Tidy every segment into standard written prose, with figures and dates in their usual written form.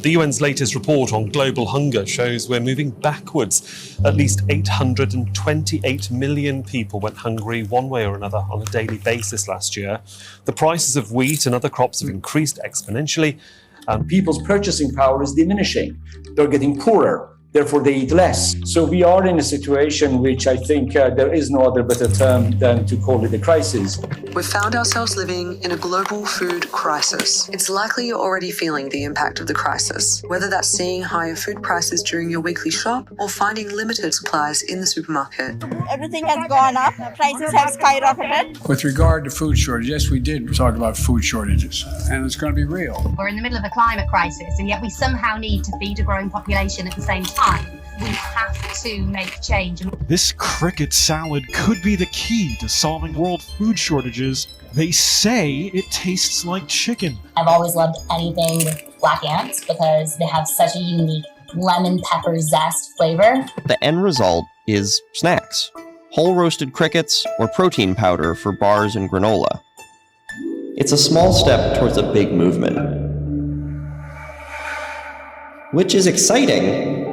The UN's latest report on global hunger shows we're moving backwards. At least 828 million people went hungry one way or another on a daily basis last year. The prices of wheat and other crops have increased exponentially. People's purchasing power is diminishing. They're getting poorer. Therefore, they eat less. So we are in a situation which I think there is no other better term than to call it a crisis. We've found ourselves living in a global food crisis. It's likely you're already feeling the impact of the crisis, whether that's seeing higher food prices during your weekly shop or finding limited supplies in the supermarket. Everything has gone up. Prices have skyrocketed. With regard to food shortages, yes, we did talk about food shortages, and it's going to be real. We're in the middle of a climate crisis, and yet we somehow need to feed a growing population at the same time. We have to make change. This cricket salad could be the key to solving world food shortages. They say it tastes like chicken. I've always loved anything with black ants because they have such a unique lemon pepper zest flavor. The end result is snacks. Whole roasted crickets or protein powder for bars and granola. It's a small step towards a big movement. Which is exciting.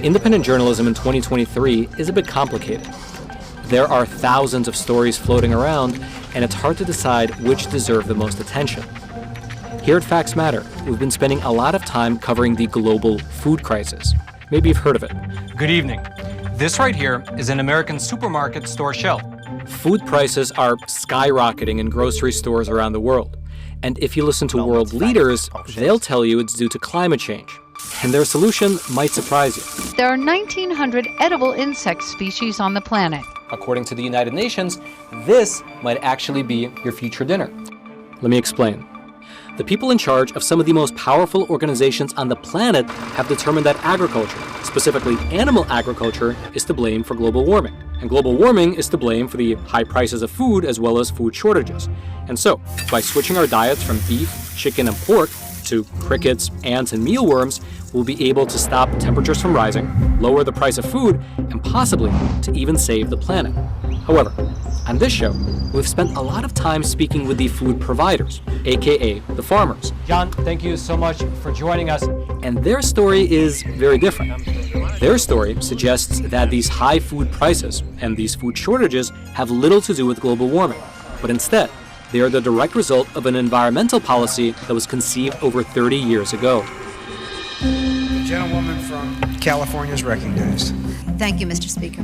Independent journalism in 2023 is a bit complicated. There are thousands of stories floating around, and it's hard to decide which deserve the most attention. Here at Facts Matter, we've been spending a lot of time covering the global food crisis. Maybe you've heard of it. Good evening. This right here is an American supermarket store shelf. Food prices are skyrocketing in grocery stores around the world. And if you listen to world leaders, they'll tell you it's due to climate change. And their solution might surprise you. There are 1,900 edible insect species on the planet. According to the United Nations, this might actually be your future dinner. Let me explain. The people in charge of some of the most powerful organizations on the planet have determined that agriculture, specifically animal agriculture, is to blame for global warming. And global warming is to blame for the high prices of food as well as food shortages. And so, by switching our diets from beef, chicken, and pork to crickets, ants, and mealworms, we'll be able to stop temperatures from rising, lower the price of food, and possibly to even save the planet. However, on this show, we've spent a lot of time speaking with the food providers, aka the farmers. John, thank you so much for joining us. And their story is very different. Their story suggests that these high food prices and these food shortages have little to do with global warming, but instead, they are the direct result of an environmental policy that was conceived over 30 years ago. The gentlewoman from California is recognized. Thank you, Mr. Speaker.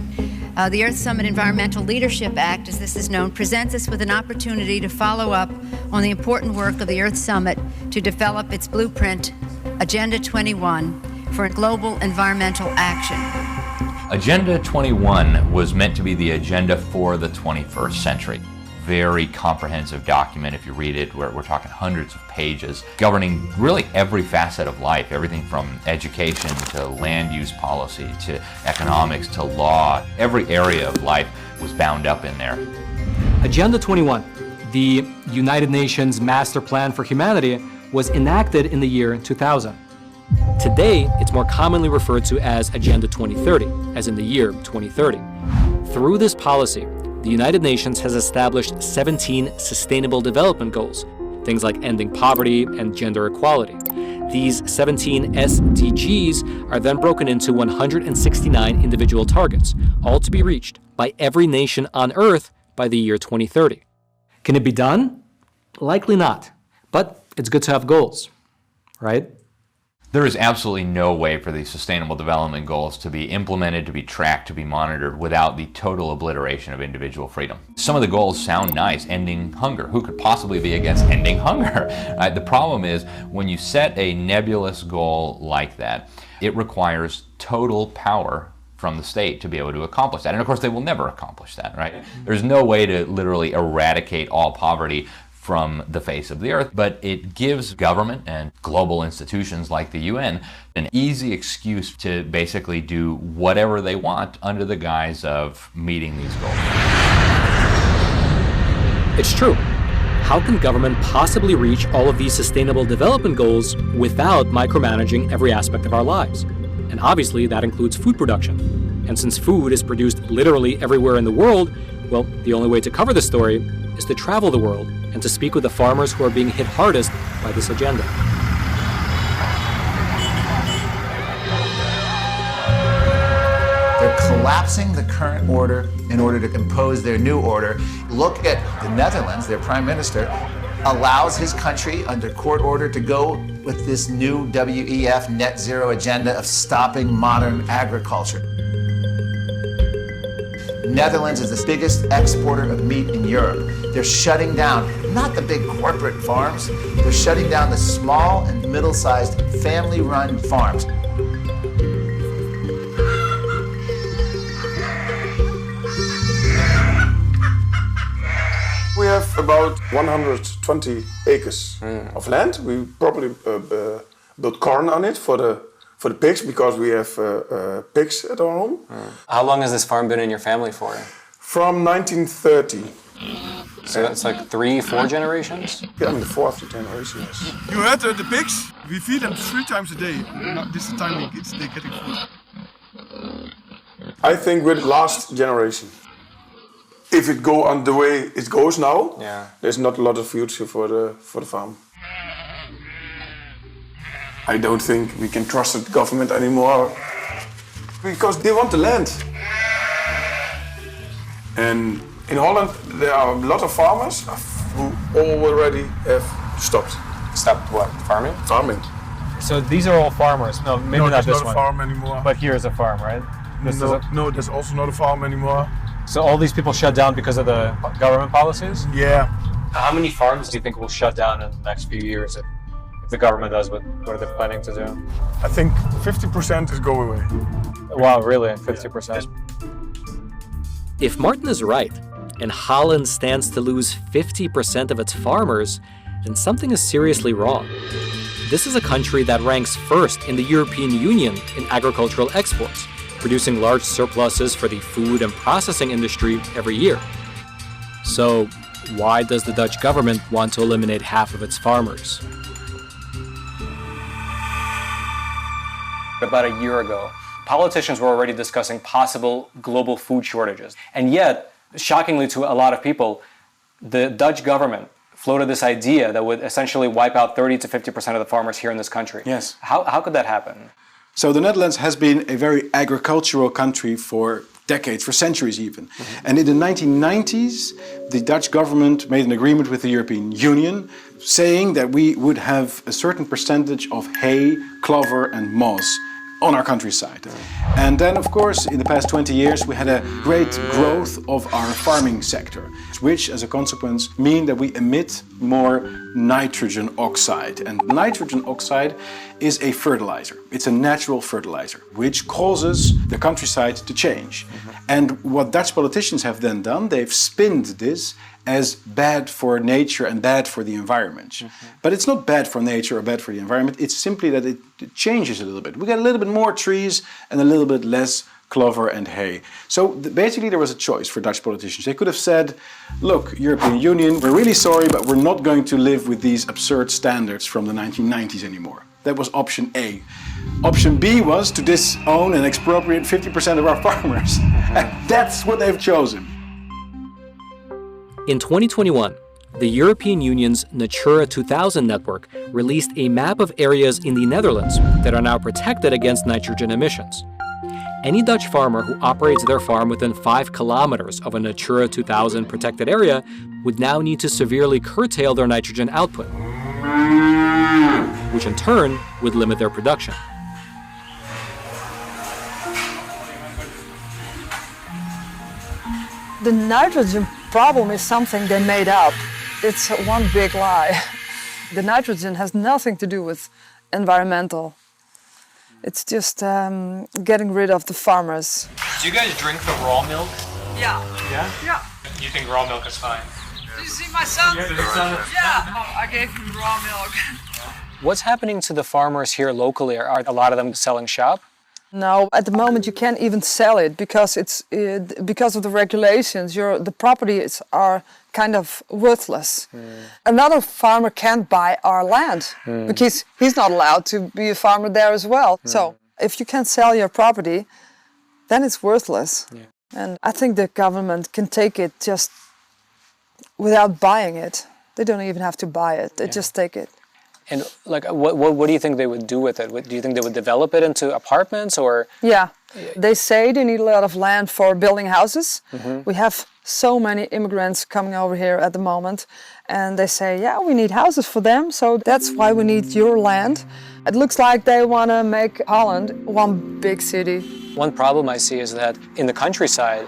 The Earth Summit Environmental Leadership Act, as this is known, presents us with an opportunity to follow up on the important work of the Earth Summit to develop its blueprint, Agenda 21, for global environmental action. Agenda 21 was meant to be the agenda for the 21st century. Very comprehensive document. If you read it, we're talking hundreds of pages, governing really every facet of life, everything from education to land use policy to economics to law. Every area of life was bound up in there. Agenda 21, the United Nations Master Plan for Humanity, was enacted in the year 2000. Today, it's more commonly referred to as Agenda 2030, as in the year 2030. Through this policy, the United Nations has established 17 Sustainable Development Goals, things like ending poverty and gender equality. These 17 SDGs are then broken into 169 individual targets, all to be reached by every nation on Earth by the year 2030. Can it be done? Likely not, but it's good to have goals, right? There is absolutely no way for these Sustainable Development Goals to be implemented, to be tracked, to be monitored without the total obliteration of individual freedom. Some of the goals sound nice, ending hunger. Who could possibly be against ending hunger? The problem is when you set a nebulous goal like that, it requires total power from the state to be able to accomplish that. And of course, they will never accomplish that, right? There's no way to literally eradicate all poverty from the face of the earth, but it gives government and global institutions like the UN an easy excuse to basically do whatever they want under the guise of meeting these goals. It's true. How can government possibly reach all of these sustainable development goals without micromanaging every aspect of our lives? And obviously that includes food production. And since food is produced literally everywhere in the world, well, the only way to cover this story is to travel the world and to speak with the farmers who are being hit hardest by this agenda. They're collapsing the current order in order to impose their new order. Look at the Netherlands, their prime minister allows his country under court order to go with this new WEF net zero agenda of stopping modern agriculture. Netherlands is the biggest exporter of meat in Europe. They're shutting down, not the big corporate farms, they're shutting down the small and middle-sized family-run farms. We have about 120 acres of land. We probably built corn on it for the pigs because we have pigs at our home. How long has this farm been in your family for? From 1930. So that's like 3-4 generations? Yeah, I'm the fourth generation, yes. You heard the pigs? We feed them 3 times a day. This is the time they're getting food. I think we're the last generation. If it go on the way it goes now, there's not a lot of future for the farm. I don't think we can trust the government anymore because they want the land. And in Holland, there are a lot of farmers who already have stopped. Stopped what? Farming? Farming. So these are all farmers? No, maybe No, not there's this not one. a farm anymore. But here's a farm, right? No, there's also not a farm anymore. So all these people shut down because of the government policies? Yeah. How many farms do you think will shut down in the next few years if the government does what are they planning to do? I think 50% is going away. Wow, really? 50%? If Martin is right, and Holland stands to lose 50% of its farmers, then something is seriously wrong. This is a country that ranks first in the European Union in agricultural exports, producing large surpluses for the food and processing industry every year. So, why does the Dutch government want to eliminate half of its farmers? About a year ago, politicians were already discussing possible global food shortages. And yet, shockingly to a lot of people, the Dutch government floated this idea that would essentially wipe out 30 to 50% of the farmers here in this country. Yes. How could that happen? So the Netherlands has been a very agricultural country for decades, for centuries even. And in the 1990s, the Dutch government made an agreement with the European Union saying that we would have a certain percentage of hay, clover and moss on our countryside. And then, of course, in the past 20 years, we had a great growth of our farming sector, which, as a consequence, mean that we emit more nitrogen oxide. And nitrogen oxide is a fertilizer. It's a natural fertilizer, which causes the countryside to change. And what Dutch politicians have then done, they've spinned this as bad for nature and bad for the environment. But it's not bad for nature or bad for the environment, it's simply that it changes a little bit. We get a little bit more trees and a little bit less clover and hay. So basically there was a choice for Dutch politicians. They could have said, look, European Union, we're really sorry, but we're not going to live with these absurd standards from the 1990s anymore. That was option A. Option B was to disown and expropriate 50% of our farmers. And that's what they've chosen. In 2021, the European Union's Natura 2000 network released a map of areas in the Netherlands that are now protected against nitrogen emissions. Any Dutch farmer who operates their farm within 5 kilometers of a Natura 2000 protected area would now need to severely curtail their nitrogen output, which in turn would limit their production. The nitrogen problem is something they made up. It's one big lie. The nitrogen has nothing to do with environmental. It's just getting rid of the farmers. Do you guys drink the raw milk? Yeah. Yeah? Yeah. You think raw milk is fine? Do you see my son? Yeah. Oh, I gave him raw milk. What's happening to the farmers here locally? Are a lot of them selling shop? No, at the moment you can't even sell it because because of the regulations. The properties are kind of worthless. Another farmer can't buy our land because he's not allowed to be a farmer there as well. So if you can't sell your property, then it's worthless. And I think the government can take it just without buying it. They don't even have to buy it. They just take it. And like, what do you think they would do with it? Do you think they would develop it into apartments or? Yeah, they say they need a lot of land for building houses. We have so many immigrants coming over here at the moment, and they say, yeah, we need houses for them, so that's why we need your land. It looks like they want to make Holland one big city. One problem I see is that in the countryside,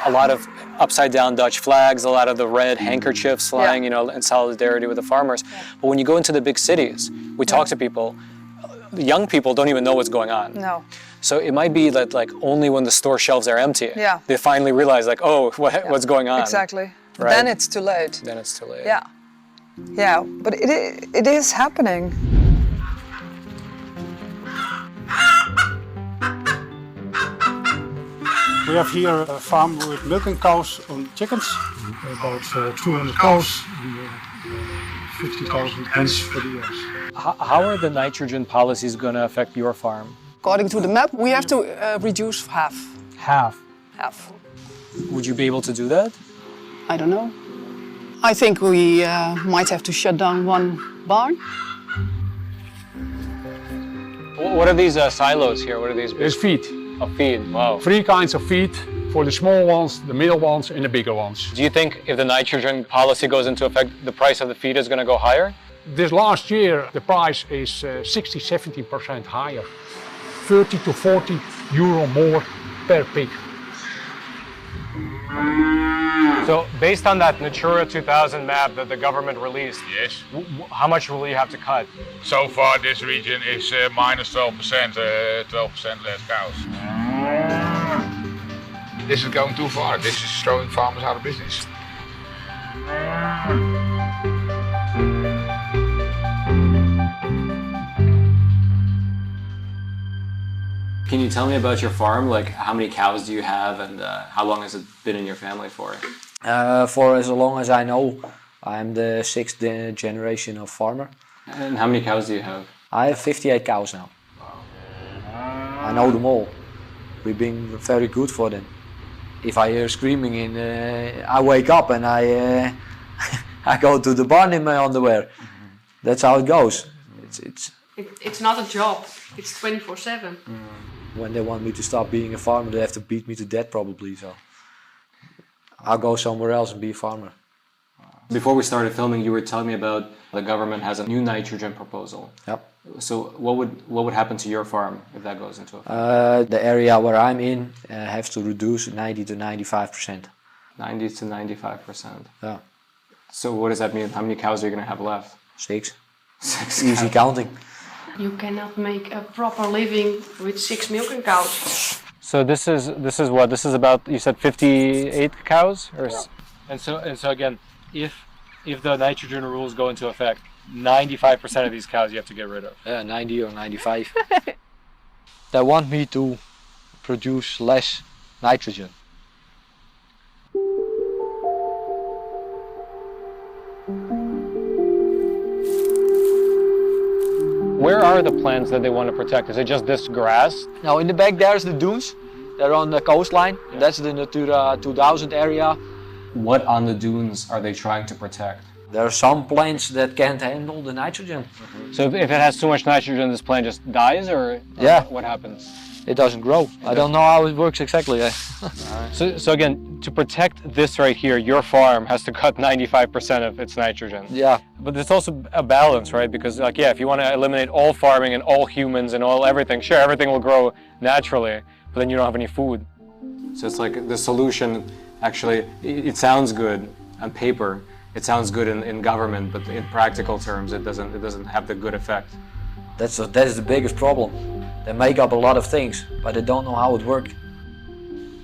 a lot of upside-down Dutch flags, a lot of the red handkerchiefs flying, you know, in solidarity with the farmers. But when you go into the big cities, we talk to people, young people don't even know what's going on. No. So it might be that like only when the store shelves are empty, they finally realize like, oh, what's going on? Exactly. Right? Then it's too late. Then it's too late. Yeah. Yeah, but it is happening. We have here a farm with milking cows and chickens, about 200 cows and 50,000 hens for the years. How are the nitrogen policies going to affect your farm? According to the map, we have to reduce half. Half? Half. Would you be able to do that? I don't know. I think we might have to shut down one barn. What are these silos here? What are these? It's feed. Of feed, wow. 3 kinds of feed, for the small ones, the middle ones and the bigger ones. Do you think if the nitrogen policy goes into effect, the price of the feed is going to go higher? This last year, the price is 60-70% higher. 30 to 40 euro more per pig. So based on that Natura 2000 map that the government released, yes, how much will you have to cut? So far this region is minus 12%, 12% less cows. This is going too far. This is throwing farmers out of business. Can you tell me about your farm? Like how many cows do you have and how long has it been in your family for? For as long as I know, I'm the 6th generation of farmer. And how many cows do you have? I have 58 cows now. I know them all. We've been very good for them. If I hear screaming, I wake up and I go to the barn in my underwear. That's how it goes. It's not a job. It's 24/7. When they want me to stop being a farmer, they have to beat me to death probably. So I'll go somewhere else and be a farmer. Before we started filming, you were telling me about the government has a new nitrogen proposal. Yep. So what would happen to your farm if that goes into effect? The area where I'm in has to reduce 90 to 95%. 90 to 95%. Yeah. So what does that mean? How many cows are you going to have left? 6. 6. Easy counting. You cannot make a proper living with 6 milking cows. So this is what? This is about, you said 58 cows? Or and so again, if the nitrogen rules go into effect, 95% of these cows you have to get rid of. Yeah, 90 or 95. They want me to produce less nitrogen. Where are the plants that they want to protect? Is it just this grass? Now in the back there's the dunes. They're on the coastline. Yeah. That's the Natura 2000 area. What on the dunes are they trying to protect? There are some plants that can't handle the nitrogen. So if it has too much nitrogen, this plant just dies, or yeah, what happens? It doesn't grow. I don't know how it works exactly. So again, to protect this right here, your farm has to cut 95% of its nitrogen. Yeah. But there's also a balance, right? Because like, yeah, if you want to eliminate all farming and all humans and all everything, sure, everything will grow naturally, but then you don't have any food. So it's like the solution, actually, it sounds good on paper, it sounds good in government, but in practical terms, it doesn't have the good effect. That's the biggest problem. They make up a lot of things, but they don't know how it works.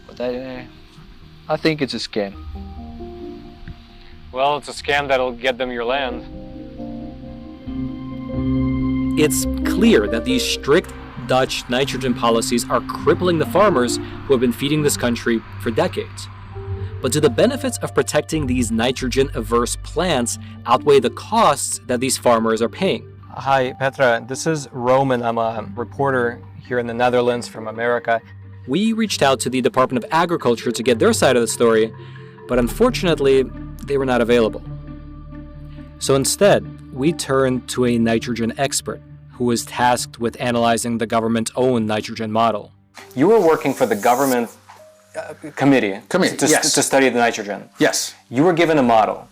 But I think it's a scam. Well, it's a scam that'll get them your land. It's clear that these strict Dutch nitrogen policies are crippling the farmers who have been feeding this country for decades. But do the benefits of protecting these nitrogen-averse plants outweigh the costs that these farmers are paying? Hi, Petra. This is Roman. I'm a reporter here in the Netherlands from America. We reached out to the Department of Agriculture to get their side of the story, but unfortunately, they were not available. So instead, we turned to a nitrogen expert who was tasked with analyzing the government's own nitrogen model. You were working for the government committee yes. to study the nitrogen. Yes. You were given a model.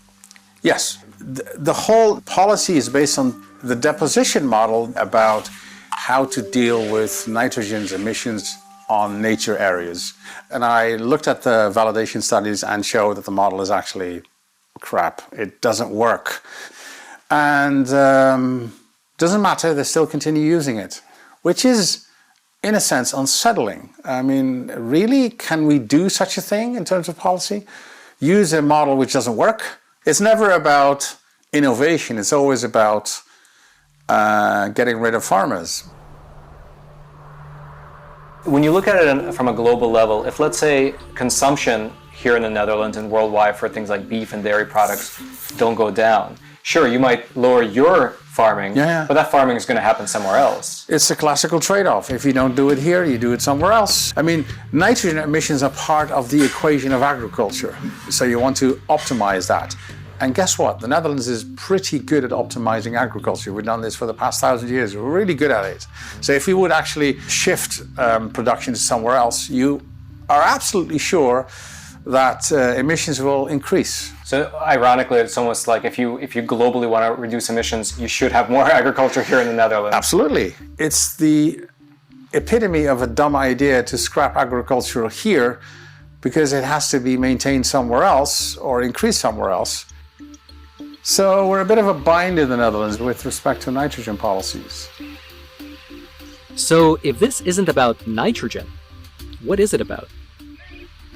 Yes. The whole policy is based on the deposition model about how to deal with nitrogen's emissions on nature areas. And I looked at the validation studies and showed that the model is actually crap. It doesn't work. And doesn't matter, they still continue using it, which is, in a sense, unsettling. I mean, really, can we do such a thing in terms of policy? Use a model which doesn't work? It's never about innovation, it's always about getting rid of farmers. When you look at it from a global level, if let's say consumption here in the Netherlands and worldwide for things like beef and dairy products don't go down, sure, you might lower your farming, but that farming is going to happen somewhere else. It's a classical trade-off. If you don't do it here, you do it somewhere else. I mean, nitrogen emissions are part of the equation of agriculture, so you want to optimize that. And guess what? The Netherlands is pretty good at optimizing agriculture. We've done this for the past 1,000 years. We're really good at it. So if we would actually shift production to somewhere else, you are absolutely sure that emissions will increase. So ironically, it's almost like if you globally want to reduce emissions, you should have more agriculture here in the Netherlands. Absolutely. It's the epitome of a dumb idea to scrap agriculture here because it has to be maintained somewhere else or increased somewhere else. So we're a bit of a bind in the Netherlands with respect to nitrogen policies. So if this isn't about nitrogen, what is it about?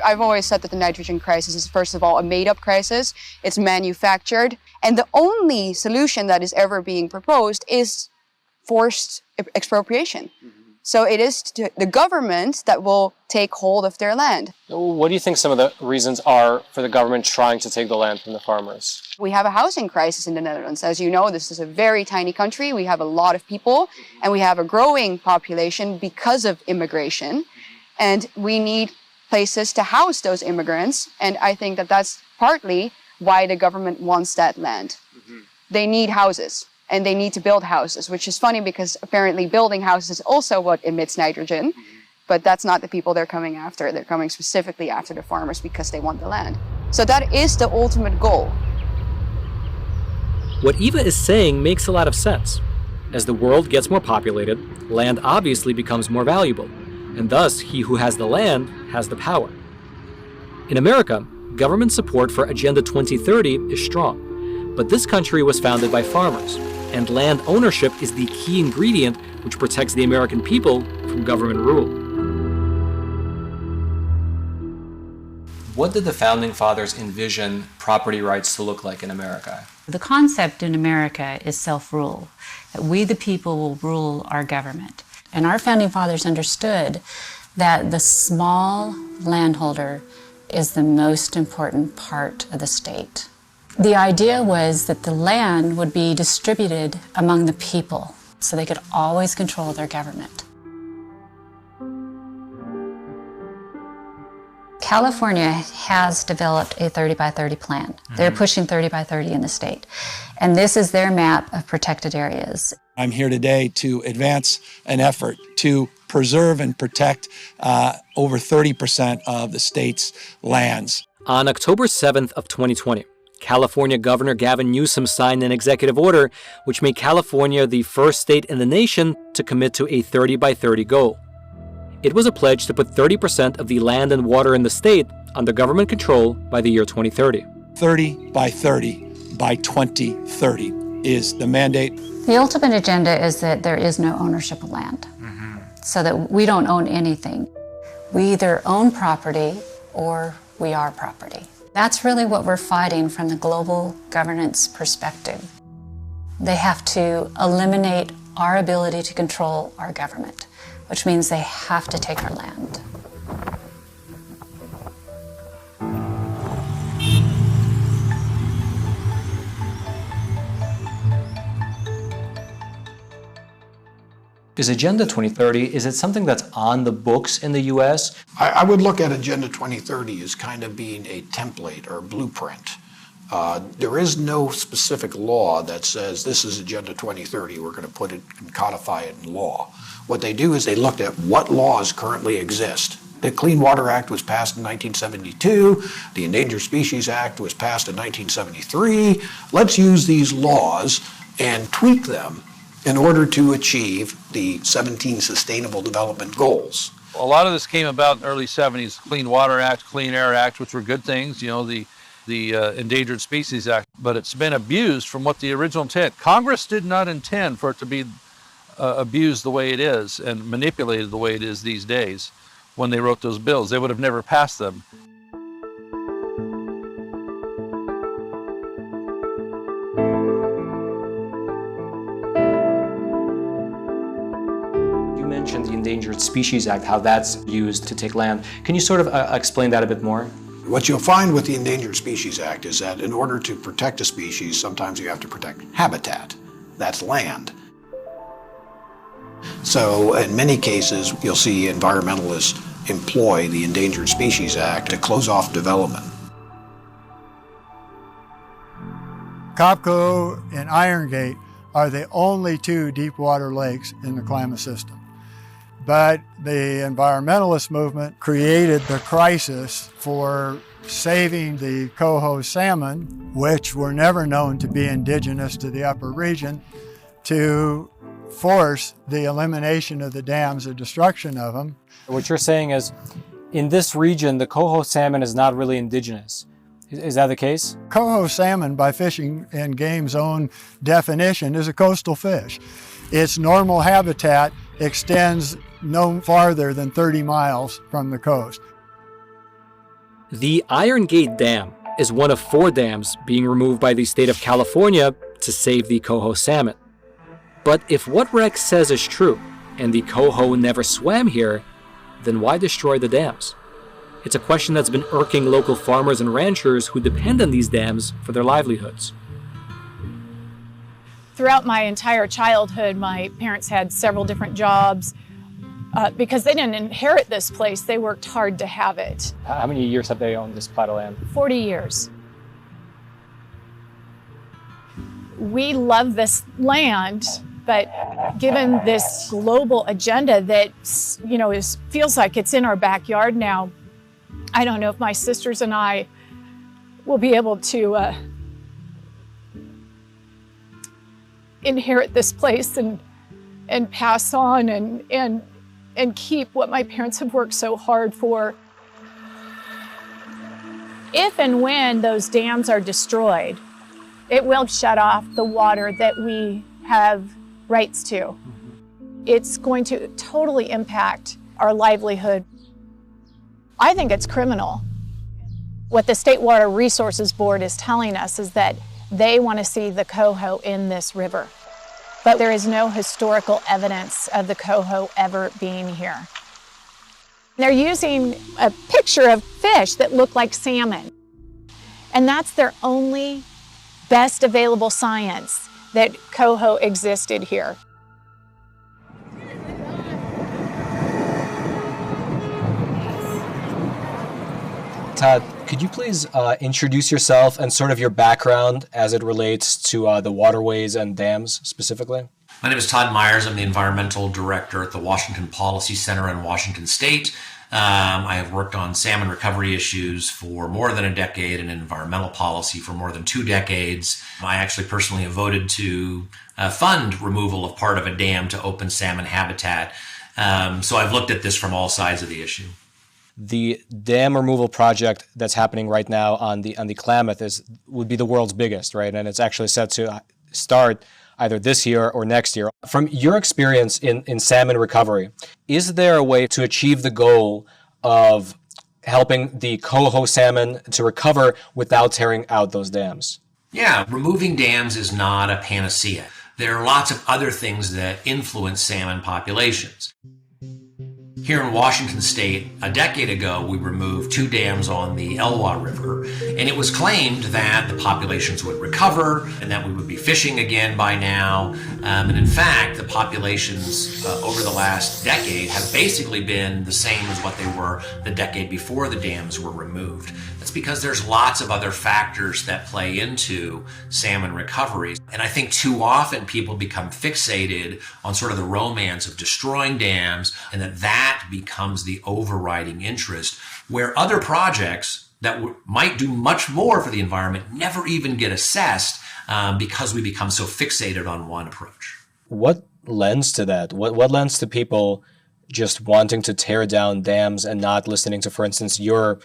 I've always said that the nitrogen crisis is, first of all, a made-up crisis. It's manufactured. And the only solution that is ever being proposed is forced expropriation. So it is the government that will take hold of their land. What do you think some of the reasons are for the government trying to take the land from the farmers? We have a housing crisis in the Netherlands. As you know, this is a very tiny country. We have a lot of people, and we have a growing population because of immigration. And we need places to house those immigrants. And I think that that's partly why the government wants that land. They need houses. And they need to build houses, which is funny because apparently building houses is also what emits nitrogen, but that's not the people they're coming after. They're coming specifically after the farmers because they want the land. So that is the ultimate goal. What Eva is saying makes a lot of sense. As the world gets more populated, land obviously becomes more valuable, and thus he who has the land has the power. In America, government support for Agenda 2030 is strong, but this country was founded by farmers, and land ownership is the key ingredient which protects the American people from government rule. What did the Founding Fathers envision property rights to look like in America? The concept in America is self-rule, that we the people will rule our government. And our Founding Fathers understood that the small landholder is the most important part of the state. The idea was that the land would be distributed among the people so they could always control their government. California has developed a 30 by 30 plan. They're pushing 30 by 30 in the state. And this is their map of protected areas. I'm here today to advance an effort to preserve and protect over 30% of the state's lands. On October 7th of 2020, California Governor Gavin Newsom signed an executive order which made California the first state in the nation to commit to a 30 by 30 goal. It was a pledge to put 30% of the land and water in the state under government control by the year 2030. 30 by 30 by 2030 is the mandate. The ultimate agenda is that there is no ownership of land, so that we don't own anything. We either own property or we are property. That's really what we're fighting from the global governance perspective. They have to eliminate our ability to control our government. which means they have to take our land. Is Agenda 2030, is it something that's on the books in the U.S.? I would look at Agenda 2030 as kind of being a template or a blueprint. There is no specific law that says this is Agenda 2030, we're going to put it and codify it in law. What they do is they looked at what laws currently exist. The Clean Water Act was passed in 1972. The Endangered Species Act was passed in 1973. Let's use these laws and tweak them in order to achieve the 17 Sustainable Development Goals. A lot of this came about in the early 70s, Clean Water Act, Clean Air Act, which were good things, you know, the Endangered Species Act, but it's been abused from what the original intent. Congress did not intend for it to be abused the way it is and manipulated the way it is these days when they wrote those bills. They would have never passed them. You mentioned the Endangered Species Act, how that's used to take land. Can you sort of explain that a bit more? What you'll find with the Endangered Species Act is that in order to protect a species, sometimes you have to protect habitat. That's land. So in many cases, you'll see environmentalists employ the Endangered Species Act to close off development. Copco and Iron Gate are the only two deep water lakes in the Klamath system. But the environmentalist movement created the crisis for saving the coho salmon, which were never known to be indigenous to the upper region, to force the elimination of the dams or destruction of them. What you're saying is, in this region, the coho salmon is not really indigenous. Is that the case? Coho salmon, by Fishing and Game's own definition, is a coastal fish. Its normal habitat extends no farther than 30 miles from the coast. The Iron Gate Dam is one of 4 dams being removed by the state of California to save the coho salmon. But if what Rex says is true, and the coho never swam here, then why destroy the dams? It's a question that's been irking local farmers and ranchers who depend on these dams for their livelihoods. Throughout my entire childhood, my parents had several different jobs. Because they didn't inherit this place, they worked hard to have it. How many years have they owned this plot of land? 40 years. We love this land, but given this global agenda that, you know, feels like it's in our backyard now, I don't know if my sisters and I will be able to inherit this place and pass on and keep what my parents have worked so hard for. If and when those dams are destroyed, it will shut off the water that we have rights to. It's going to totally impact our livelihood. I think it's criminal. What the State Water Resources Board is telling us is that they want to see the coho in this river. But there is no historical evidence of the coho ever being here. They're using a picture of fish that look like salmon. And that's their only best available science that coho existed here. Todd, could you please introduce yourself and sort of your background as it relates to the waterways and dams specifically? My name is Todd Myers. I'm the environmental director at the Washington Policy Center in Washington State. I have worked on salmon recovery issues for more than a decade and environmental policy for more than 2 decades. I actually personally have voted to fund removal of part of a dam to open salmon habitat. So I've looked at this from all sides of the issue. The dam removal project that's happening right now on the Klamath would be the world's biggest, right? And it's actually set to start either this year or next year. From your experience in salmon recovery, is there a way to achieve the goal of helping the coho salmon to recover without tearing out those dams? Yeah, removing dams is not a panacea. There are lots of other things that influence salmon populations. Here in Washington State, a decade ago, we removed 2 dams on the Elwha River, and it was claimed that the populations would recover and that we would be fishing again by now. And in fact, the populations over the last decade have basically been the same as what they were the decade before the dams were removed. That's because there's lots of other factors that play into salmon recovery. And I think too often people become fixated on sort of the romance of destroying dams, and that becomes the overriding interest, where other projects that might do much more for the environment never even get assessed because we become so fixated on one approach. What lends to that? What lends to people just wanting to tear down dams and not listening to, for instance, your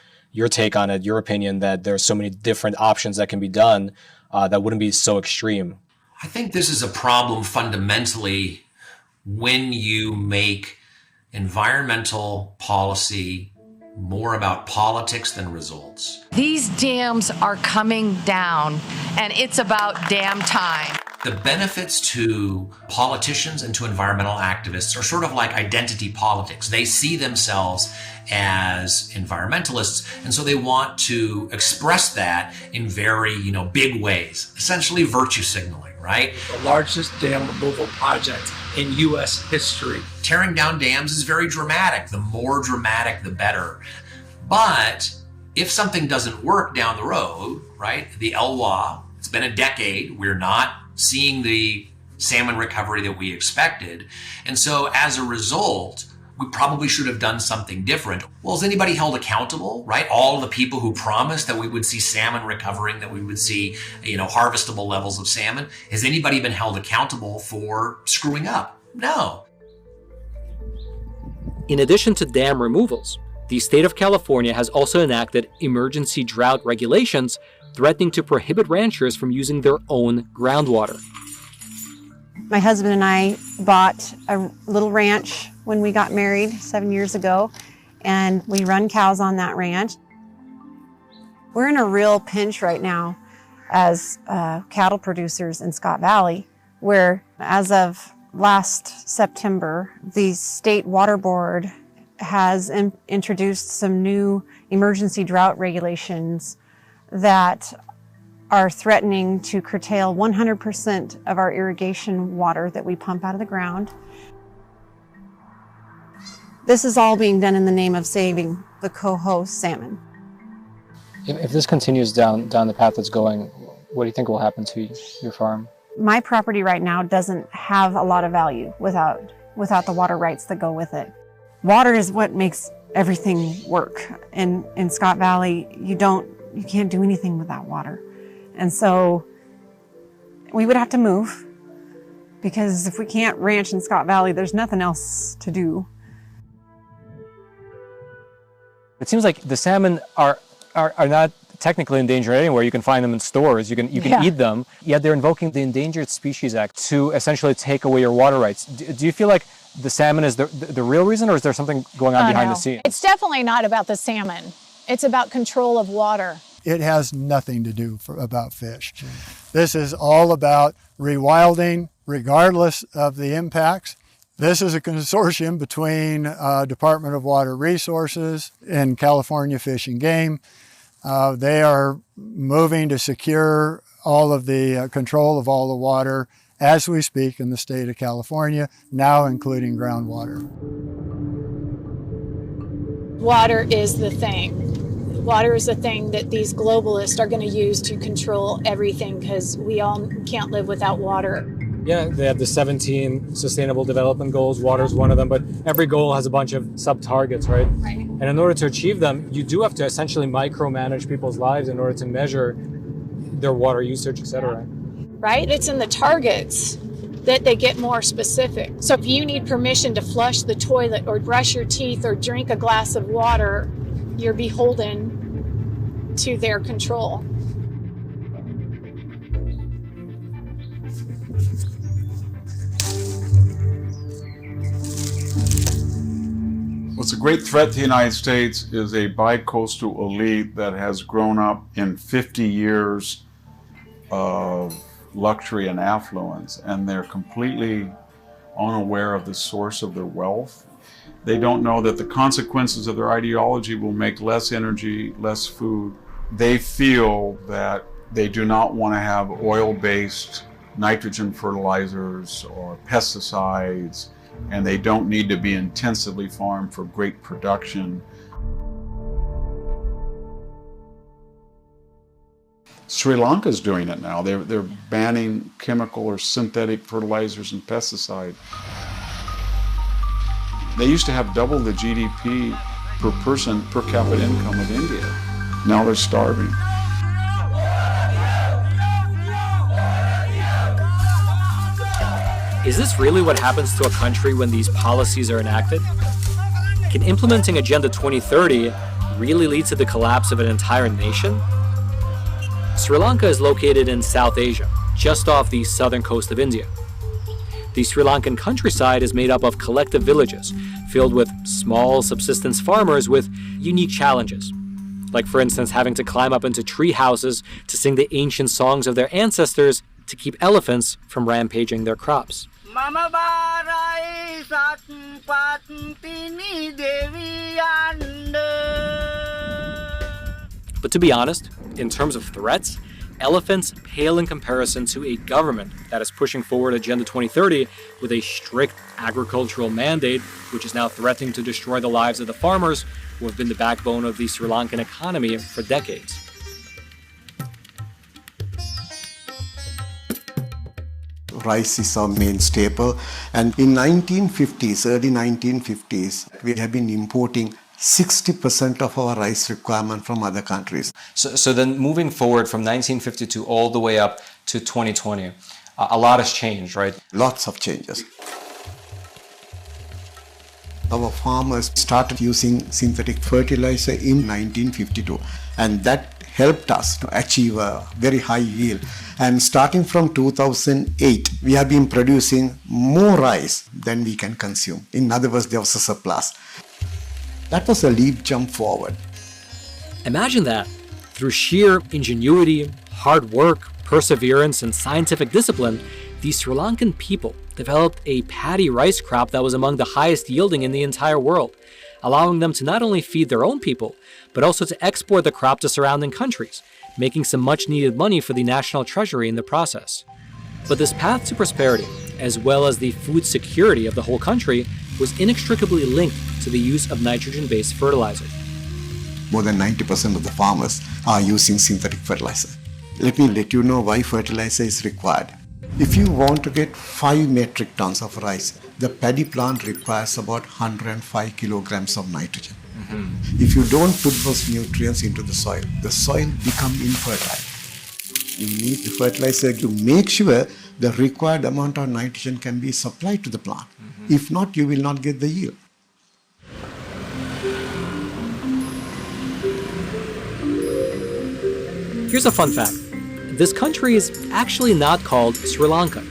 take on it, your opinion that there's so many different options that can be done that wouldn't be so extreme? I think this is a problem fundamentally when you make environmental policy more about politics than results. These dams are coming down, and it's about damn time. The benefits to politicians and to environmental activists are sort of like identity politics. They see themselves as environmentalists, and so they want to express that in very, big ways, essentially virtue signaling, right? The largest dam removal project in U.S. history. Tearing down dams is very dramatic. The more dramatic, the better. But if something doesn't work down the road, right, the Elwha, it's been a decade, we're not seeing the salmon recovery that we expected. And so as a result, we probably should have done something different. Well, is anybody held accountable, right? All of the people who promised that we would see salmon recovering, that we would see, harvestable levels of salmon. Has anybody been held accountable for screwing up? No. In addition to dam removals, the state of California has also enacted emergency drought regulations threatening to prohibit ranchers from using their own groundwater. My husband and I bought a little ranch when we got married 7 years ago, and we run cows on that ranch. We're in a real pinch right now as cattle producers in Scott Valley, where as of last September, the state water board has introduced some new emergency drought regulations that are threatening to curtail 100% of our irrigation water that we pump out of the ground. This is all being done in the name of saving the coho salmon. If this continues down the path it's going, what do you think will happen to your farm? My property right now doesn't have a lot of value without the water rights that go with it. Water is what makes everything work. In Scott Valley, you can't do anything without water. And so we would have to move, because if we can't ranch in Scott Valley, there's nothing else to do. It seems like the salmon are not technically endangered anywhere. You can find them in stores, you can eat them, yet they're invoking the Endangered Species Act to essentially take away your water rights. Do you feel like the salmon is the real reason, or is there something going on behind the scenes? It's definitely not about the salmon. It's about control of water. It has nothing to do about fish. This is all about rewilding, regardless of the impacts. This is a consortium between Department of Water Resources and California Fish and Game. They are moving to secure all of the control of all the water as we speak in the state of California, now including groundwater. Water is the thing. Water is the thing that these globalists are going to use to control everything, because we all can't live without water. Yeah, they have the 17 Sustainable Development Goals. Water is one of them, but every goal has a bunch of sub-targets, right? Right. And in order to achieve them, you do have to essentially micromanage people's lives in order to measure their water usage, etc. Right? It's in the targets that they get more specific. So if you need permission to flush the toilet or brush your teeth or drink a glass of water, you're beholden to their control. What's a great threat to the United States is a bi-coastal elite that has grown up in 50 years of luxury and affluence, and they're completely unaware of the source of their wealth. They don't know that the consequences of their ideology will make less energy, less food. They feel that they do not want to have oil-based nitrogen fertilizers or pesticides, and they don't need to be intensively farmed for great production. Sri Lanka is doing it now. They're banning chemical or synthetic fertilizers and pesticides. They used to have double the GDP per person per capita income of India. Now they're starving. Is this really what happens to a country when these policies are enacted? Can implementing Agenda 2030 really lead to the collapse of an entire nation? Sri Lanka is located in South Asia, just off the southern coast of India. The Sri Lankan countryside is made up of collective villages filled with small subsistence farmers with unique challenges. Like, for instance, having to climb up into tree houses to sing the ancient songs of their ancestors to keep elephants from rampaging their crops. But to be honest, in terms of threats, elephants pale in comparison to a government that is pushing forward Agenda 2030 with a strict agricultural mandate, which is now threatening to destroy the lives of the farmers who have been the backbone of the Sri Lankan economy for decades. Rice is our main staple, and in 1950s, early 1950s, we have been importing 60% of our rice requirement from other countries. So then moving forward from 1952 all the way up to 2020, a lot has changed, right? Lots of changes. Our farmers started using synthetic fertilizer in 1952, and that helped us to achieve a very high yield. And starting from 2008, we have been producing more rice than we can consume. In other words, there was a surplus. That was a leap jump forward. Imagine that. Through sheer ingenuity, hard work, perseverance, and scientific discipline, the Sri Lankan people developed a paddy rice crop that was among the highest yielding in the entire world, allowing them to not only feed their own people, but also to export the crop to surrounding countries, making some much needed money for the national treasury in the process. But this path to prosperity, as well as the food security of the whole country, was inextricably linked to the use of nitrogen-based fertilizer. More than 90% of the farmers are using synthetic fertilizer. Let me let you know why fertilizer is required. If you want to get 5 metric tons of rice, the paddy plant requires about 105 kilograms of nitrogen. If you don't put those nutrients into the soil becomes infertile. You need the fertilizer to make sure the required amount of nitrogen can be supplied to the plant. If not, you will not get the yield. Here's a fun fact. This country is actually not called Sri Lanka.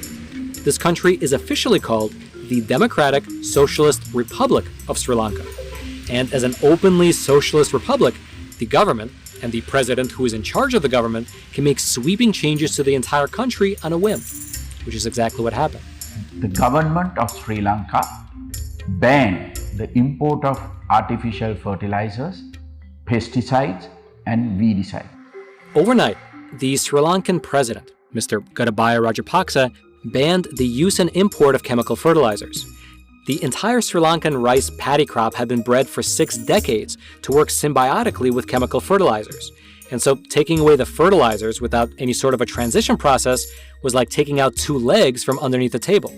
This country is officially called the Democratic Socialist Republic of Sri Lanka. And as an openly socialist republic, the government and the president who is in charge of the government can make sweeping changes to the entire country on a whim, which is exactly what happened. The government of Sri Lanka banned the import of artificial fertilizers, pesticides, and weedicides. Overnight, the Sri Lankan president, Mr. Gotabaya Rajapaksa, banned the use and import of chemical fertilizers. The entire Sri Lankan rice paddy crop had been bred for 6 decades to work symbiotically with chemical fertilizers. And so taking away the fertilizers without any sort of a transition process was like taking out 2 legs from underneath the table.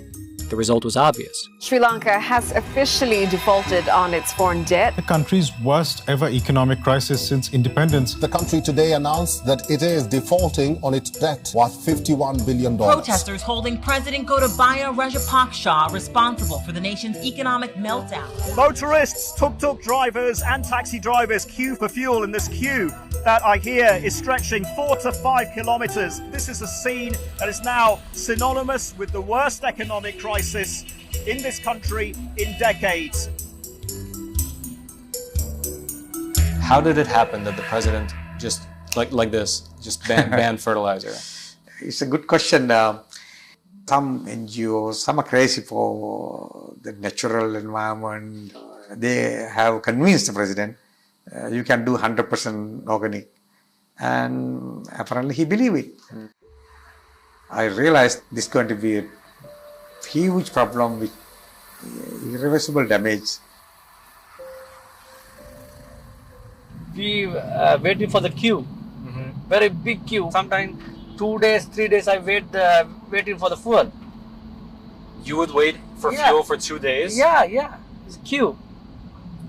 The result was obvious. Sri Lanka has officially defaulted on its foreign debt. The country's worst ever economic crisis since independence. The country today announced that it is defaulting on its debt worth $51 billion. Protesters holding President Gotabaya Rajapaksa responsible for the nation's economic meltdown. Motorists, tuk-tuk drivers and taxi drivers queue for fuel in this queue that I hear is stretching 4 to 5 kilometers. This is a scene that is now synonymous with the worst economic crisis in this country in decades. How did it happen that the president just like this just banned fertilizer? It's a good question. Some NGOs, some are crazy for the natural environment, they have convinced the president, you can do 100% organic. And apparently he believed it. I realized this is going to be a huge problem with irreversible damage. We waiting for the queue, very big queue. Sometimes 2 days, 3 days I waiting for the fuel. You would wait for fuel for 2 days? Yeah, it's queue.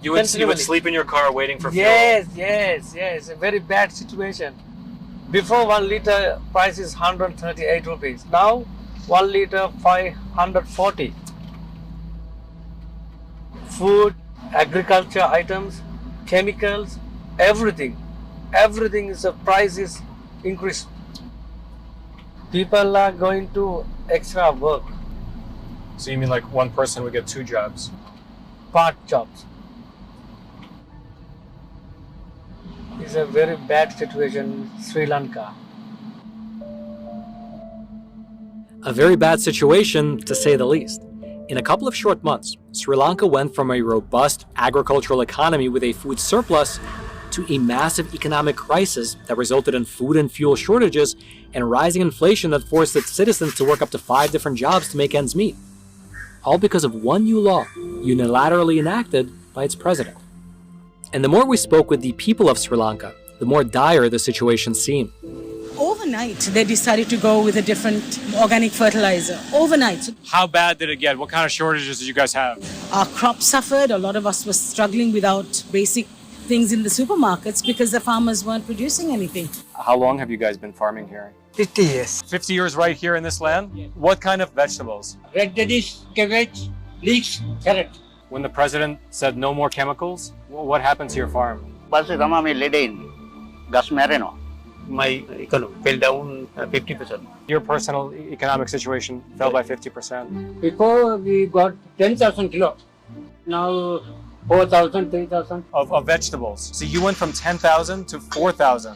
You would sleep in your car waiting for fuel? Yes, a very bad situation. Before 1 liter price is 138 rupees. Now 1 liter 540. Food, agriculture items, chemicals, everything is the price is increased. People are going to extra work. So you mean like one person would get 2 jobs? Part jobs. It's a very bad situation in Sri Lanka. A very bad situation, to say the least. In a couple of short months, Sri Lanka went from a robust agricultural economy with a food surplus to a massive economic crisis that resulted in food and fuel shortages and rising inflation that forced its citizens to work up to 5 different jobs to make ends meet. All because of one new law, unilaterally enacted by its president. And the more we spoke with the people of Sri Lanka, the more dire the situation seemed. Overnight, they decided to go with a different organic fertilizer. Overnight. How bad did it get? What kind of shortages did you guys have? Our crops suffered. A lot of us were struggling without basic things in the supermarkets because the farmers weren't producing anything. How long have you guys been farming here? 50 years. 50 years right here in this land? Yes. What kind of vegetables? Red radish, cabbage, leeks, carrot. When the president said no more chemicals, what happened to your farm? My economy fell down 50%. Your personal economic situation fell by 50%. Before we got 10,000 kilos. Now 4,000, 3,000. Of vegetables. So you went from 10,000 to 4,000.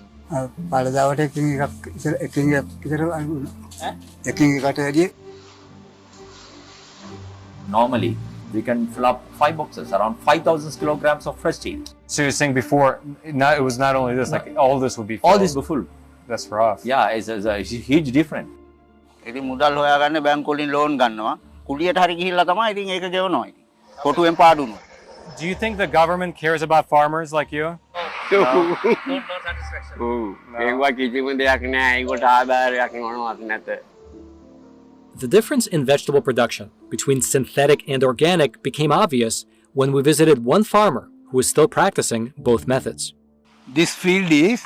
Normally, we can fill up 5 boxes, around 5,000 kilograms of fresh tea. So you're saying before, it was not only this, like all this would be full. All this was full. That's rough. Yeah, it's a huge difference. Do you think the government cares about farmers like you? No satisfaction. The difference in vegetable production between synthetic and organic became obvious when we visited one farmer who is still practicing both methods. This field is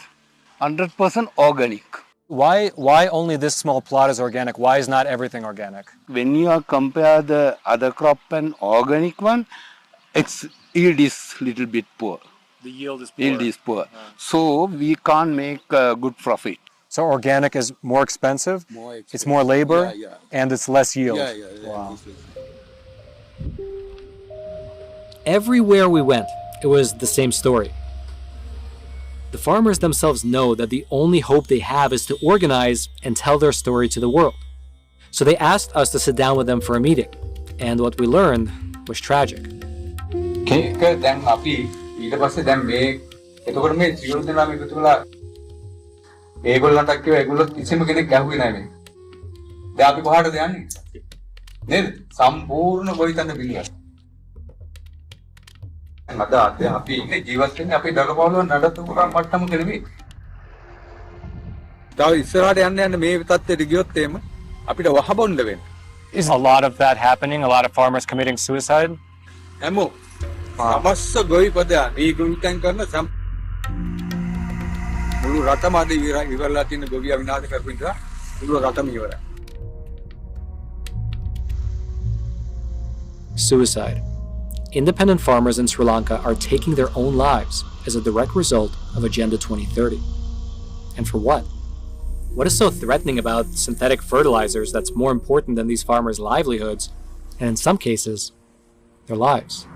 100% organic. Why only this small plot is organic? Why is not everything organic? When you compare the other crop and organic one, its yield is little bit poor. The yield is poor. So we can't make a good profit. So organic is more expensive, it's more labor, and it's less yield. Wow. Everywhere we went, it was the same story. The farmers themselves know that the only hope they have is to organize and tell their story to the world. So they asked us to sit down with them for a meeting, and what we learned was tragic. Is a lot of that happening? A lot of farmers committing suicide? Suicide. Independent farmers in Sri Lanka are taking their own lives as a direct result of Agenda 2030. And for what? What is so threatening about synthetic fertilizers that's more important than these farmers' livelihoods, and in some cases, their lives?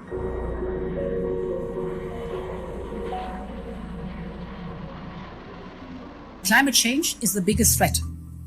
Climate change is the biggest threat.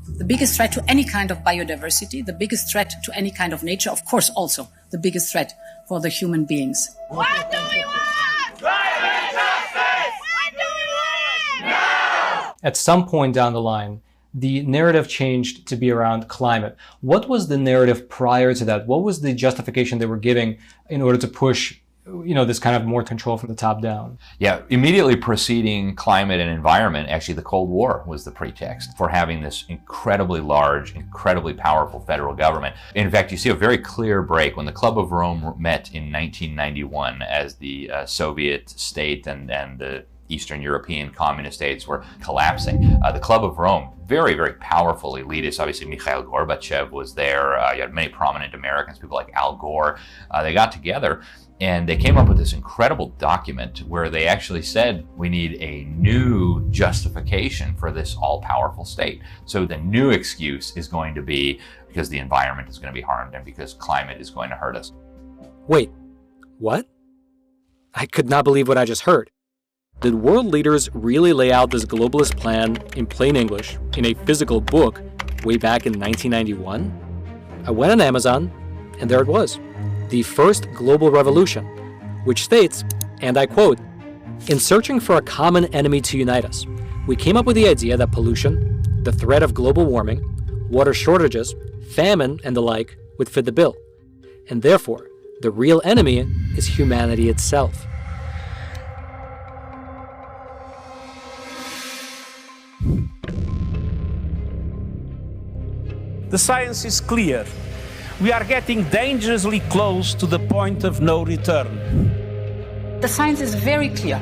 The biggest threat to any kind of biodiversity, the biggest threat to any kind of nature, of course also the biggest threat for the human beings. What do we want? Climate justice! What do we want? Now! At some point down the line, the narrative changed to be around climate. What was the narrative prior to that? What was the justification they were giving in order to push, this kind of more control from the top down? Yeah, immediately preceding climate and environment, actually the Cold War was the pretext for having this incredibly large, incredibly powerful federal government. In fact, you see a very clear break when the Club of Rome met in 1991 as the Soviet state and the Eastern European communist states were collapsing. The Club of Rome, very, very powerful elitists. Obviously, Mikhail Gorbachev was there. You had many prominent Americans, people like Al Gore. They got together and they came up with this incredible document where they actually said we need a new justification for this all-powerful state. So the new excuse is going to be because the environment is going to be harmed and because climate is going to hurt us. Wait, what? I could not believe what I just heard. Did world leaders really lay out this globalist plan in plain English in a physical book way back in 1991? I went on Amazon, and there it was, The First Global Revolution, which states, and I quote, "In searching for a common enemy to unite us, we came up with the idea that pollution, the threat of global warming, water shortages, famine, and the like would fit the bill. And therefore, the real enemy is humanity itself." The science is clear. We are getting dangerously close to the point of no return. The science is very clear.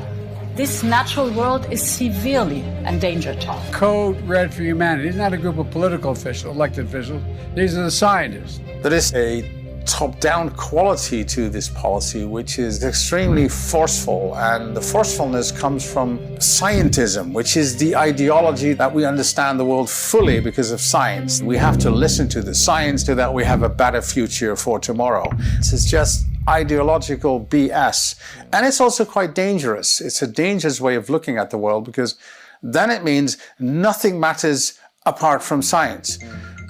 This natural world is severely endangered. Code Red for Humanity is not a group of political officials, elected officials. These are the scientists. There is a top-down quality to this policy which is extremely forceful, and the forcefulness comes from scientism, which is the ideology that we understand the world fully because of science. We have to listen to the science so that we have a better future for tomorrow. This is just ideological BS, and it's also quite dangerous. It's a dangerous way of looking at the world because then it means nothing matters apart from science.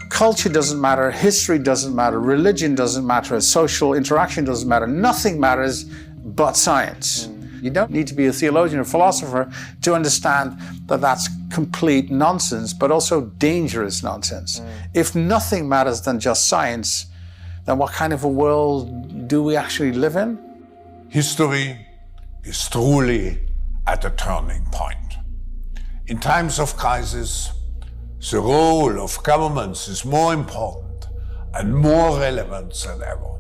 Culture doesn't matter, history doesn't matter, religion doesn't matter, social interaction doesn't matter, nothing matters but science. You don't need to be a theologian or philosopher to understand that that's complete nonsense, but also dangerous nonsense. If nothing matters than just science, then what kind of a world do we actually live in? History is truly at a turning point. In times of crisis, the role of governments is more important and more relevant than ever.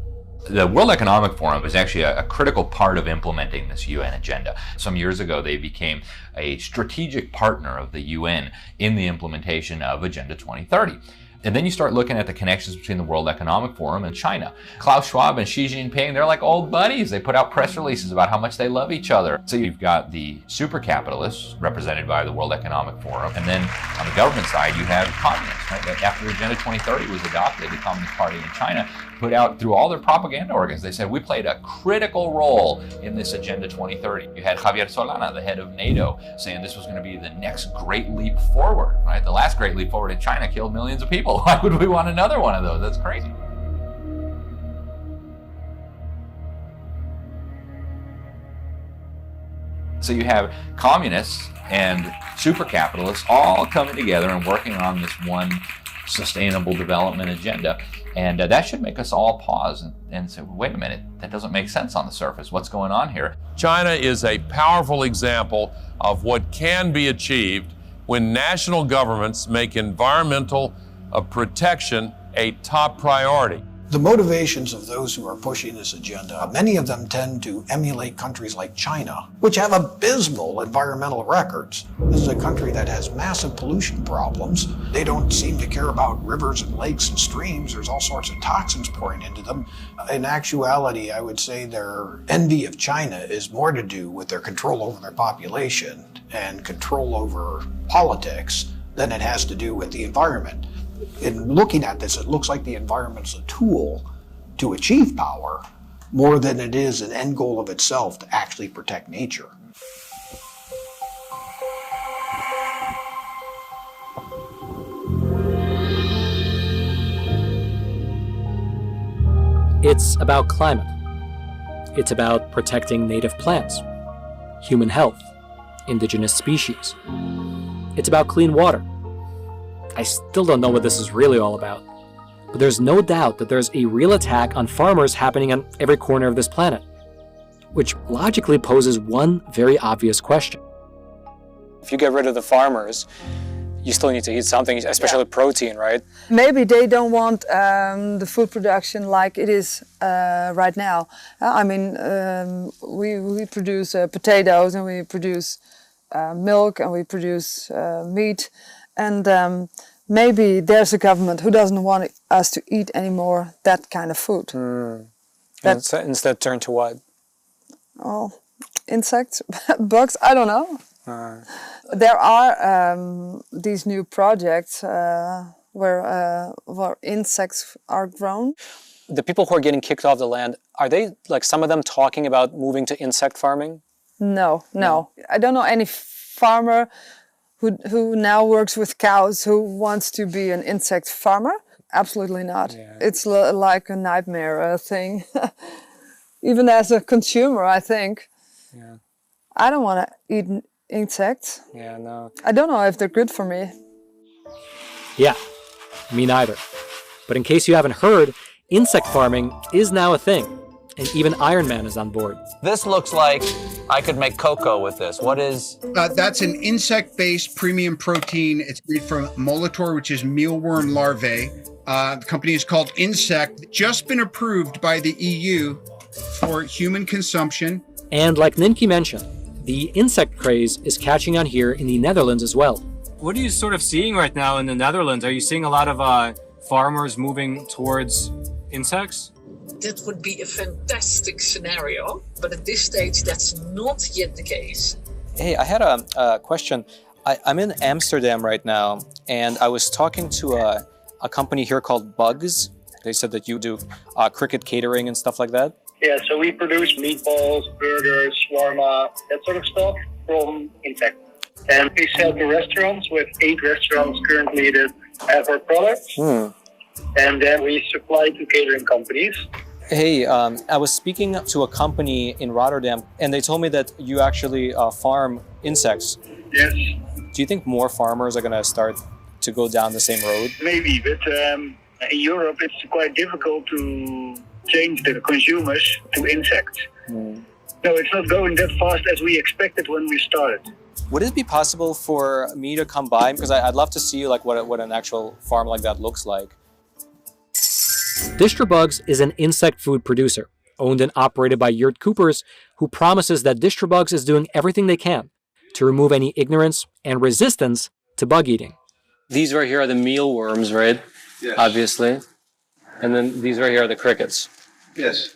The World Economic Forum is actually a critical part of implementing this UN agenda. Some years ago, they became a strategic partner of the UN in the implementation of Agenda 2030. And then you start looking at the connections between the World Economic Forum and China. Klaus Schwab and Xi Jinping, they're like old buddies. They put out press releases about how much they love each other. So you've got the super capitalists represented by the World Economic Forum. And then on the government side, you have communists. Right? After Agenda 2030 was adopted, the Communist Party in China put out through all their propaganda organs, they said, we played a critical role in this Agenda 2030. You had Javier Solana, the head of NATO, saying this was going to be the next great leap forward, right? The last great leap forward in China killed millions of people. Why would we want another one of those? That's crazy. So you have communists and super capitalists all coming together and working on this one sustainable development agenda. And that should make us all pause and say, wait a minute, that doesn't make sense on the surface. What's going on here? China is a powerful example of what can be achieved when national governments make environmental protection a top priority. The motivations of those who are pushing this agenda, many of them tend to emulate countries like China, which have abysmal environmental records. This is a country that has massive pollution problems. They don't seem to care about rivers and lakes and streams. There's all sorts of toxins pouring into them. In actuality, I would say their envy of China is more to do with their control over their population and control over politics than it has to do with the environment. In looking at this, it looks like the environment's a tool to achieve power more than it is an end goal of itself to actually protect nature. It's about climate. It's about protecting native plants, human health, indigenous species. It's about clean water. I still don't know what this is really all about, but there's no doubt that there's a real attack on farmers happening on every corner of this planet, which logically poses one very obvious question. If you get rid of the farmers, you still need to eat something, especially protein, right? Maybe they don't want the food production like it is right now. I mean, we produce potatoes, and we produce milk, and we produce meat, and maybe there's a government who doesn't want us to eat anymore that kind of food. Instead turn to what? Oh, insects, bugs, I don't know. There are these new projects where insects are grown. The people who are getting kicked off the land, are they, like, some of them talking about moving to insect farming? No. I don't know any farmer who now works with cows who wants to be an insect farmer. Absolutely not. Yeah. It's like a nightmare thing. Even as a consumer, I think. Yeah. I don't want to eat insects. Yeah, no. I don't know if they're good for me. Yeah, me neither. But in case you haven't heard, insect farming is now a thing, and even Iron Man is on board. This looks like I could make cocoa with this. What is? That's an insect-based premium protein. It's made from molitor, which is mealworm larvae. The company is called Insect. Just been approved by the EU for human consumption. And like Ninki mentioned, the insect craze is catching on here in the Netherlands as well. What are you sort of seeing right now in the Netherlands? Are you seeing a lot of farmers moving towards insects? That would be a fantastic scenario, but at this stage that's not yet the case. Hey, I had a question. I'm in Amsterdam right now, and I was talking to a company here called Bugs. They said that you do cricket catering and stuff like that. Yeah, so we produce meatballs, burgers, shawarma, that sort of stuff from insects. And we sell to restaurants. We have 8 restaurants currently that have our products. And then we supply to catering companies. Hey, I was speaking to a company in Rotterdam, and they told me that you actually farm insects. Yes. Do you think more farmers are going to start to go down the same road? Maybe, but in Europe it's quite difficult to change the consumers to insects. No, it's not going that fast as we expected when we started. Would it be possible for me to come by? Because I'd love to see like what an actual farm like that looks like. Distribugs is an insect food producer, owned and operated by Jurt Coopers, who promises that Distribugs is doing everything they can to remove any ignorance and resistance to bug eating. These right here are the mealworms, right? Yes. Obviously. And then these right here are the crickets. Yes.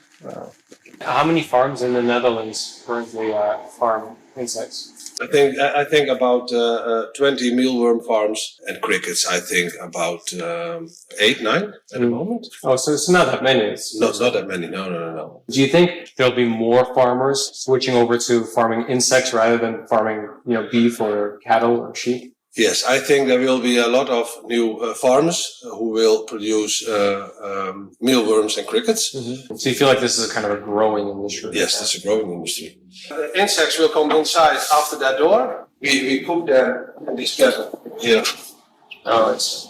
How many farms in the Netherlands currently farm insects? I think about 20 mealworm farms, and crickets I think about 8, 9 at the moment. Oh, so it's not that many. Not that many, no. Do you think there'll be more farmers switching over to farming insects rather than farming, beef or cattle or sheep? Yes, I think there will be a lot of new farms who will produce mealworms and crickets. So you feel like this is a kind of a growing industry? Yes, it's a growing industry. The insects will come inside after that door. We cook them in this kettle here. Oh, it's...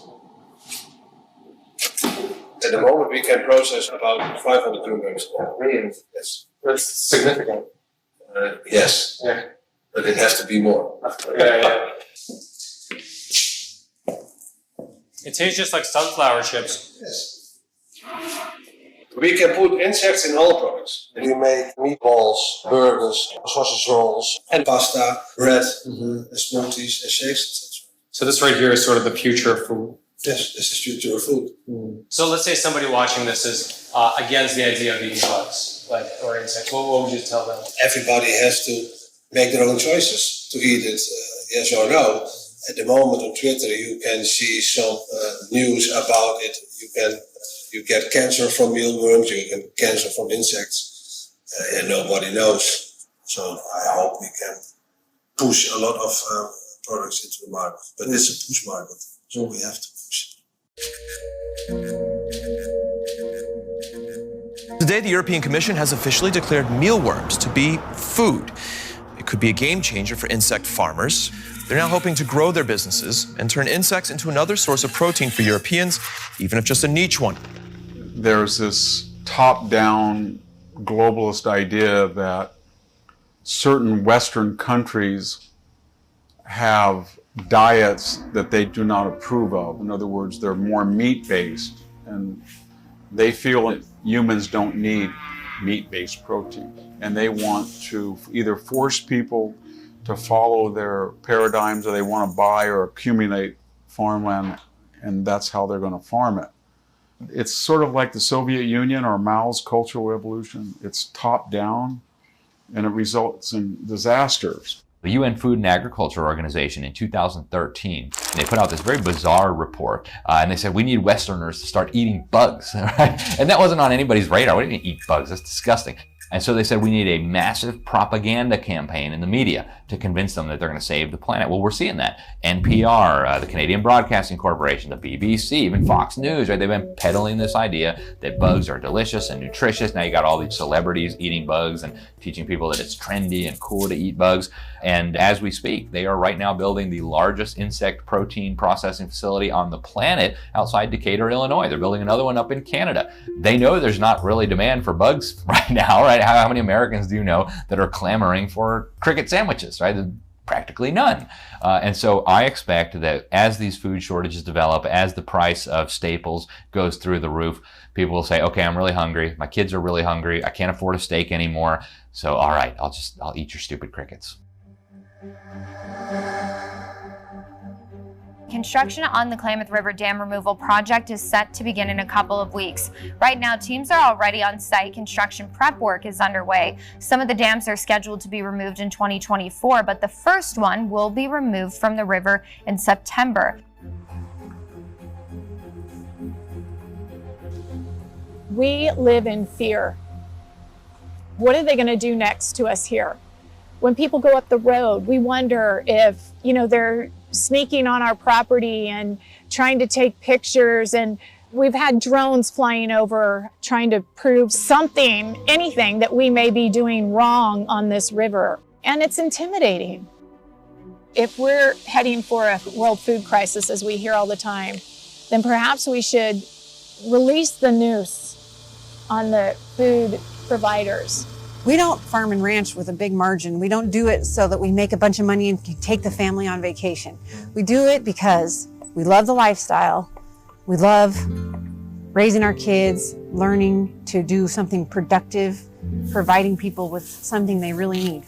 At the moment we can process about 500 kilograms. Really? Yes. That's significant. Yes. Yeah. But it has to be more. Yeah. It tastes just like sunflower chips. Yes. We can put insects in all products. We make meatballs, burgers, sausage rolls, and pasta, bread, smoothies, and shakes, etc. So this right here is sort of the future of food. Yes, this is future of food. So let's say somebody watching this is against the idea of eating bugs or insects. What would you tell them? Everybody has to make their own choices to eat it, yes or no. At the moment on Twitter you can see some news about it. You get cancer from mealworms, you get cancer from insects, and nobody knows. So I hope we can push a lot of products into the market. But it's a push market, so we have to push. Today, the European Commission has officially declared mealworms to be food. It could be a game changer for insect farmers. They're now hoping to grow their businesses and turn insects into another source of protein for Europeans, even if just a niche one. There's this top-down globalist idea that certain Western countries have diets that they do not approve of. In other words, they're more meat-based, and they feel that humans don't need meat-based protein. And they want to either force people to follow their paradigms, or they want to buy or accumulate farmland, and that's how they're going to farm it. It's sort of like the Soviet Union or Mao's Cultural Revolution. It's top-down, and it results in disasters. The UN Food and Agriculture Organization in 2013, they put out this very bizarre report, and they said we need Westerners to start eating bugs, right? And that wasn't on anybody's radar. We didn't eat bugs. That's disgusting. And so they said we need a massive propaganda campaign in the media to convince them that they're going to save the planet. Well, we're seeing that. NPR, the Canadian Broadcasting Corporation, the BBC, even Fox News, right? They've been peddling this idea that bugs are delicious and nutritious. Now you got all these celebrities eating bugs and teaching people that it's trendy and cool to eat bugs. And as we speak, they are right now building the largest insect protein processing facility on the planet outside Decatur, Illinois. They're building another one up in Canada. They know there's not really demand for bugs right now, right? How many Americans do you know that are clamoring for cricket sandwiches, right? Practically none. And so I expect that as these food shortages develop, as the price of staples goes through the roof, people will say, okay, I'm really hungry. My kids are really hungry. I can't afford a steak anymore. So, all right, I'll eat your stupid crickets. Construction on the Klamath River Dam removal project is set to begin in a couple of weeks. Right now, teams are already on site. Construction prep work is underway. Some of the dams are scheduled to be removed in 2024, but the first one will be removed from the river in September. We live in fear. What are they going to do next to us here? When people go up the road, we wonder if, they're sneaking on our property and trying to take pictures. And we've had drones flying over trying to prove something, anything that we may be doing wrong on this river. And it's intimidating. If we're heading for a world food crisis, as we hear all the time, then perhaps we should release the noose on the food providers. We don't farm and ranch with a big margin. We don't do it so that we make a bunch of money and can take the family on vacation. We do it because we love the lifestyle. We love raising our kids, learning to do something productive, providing people with something they really need.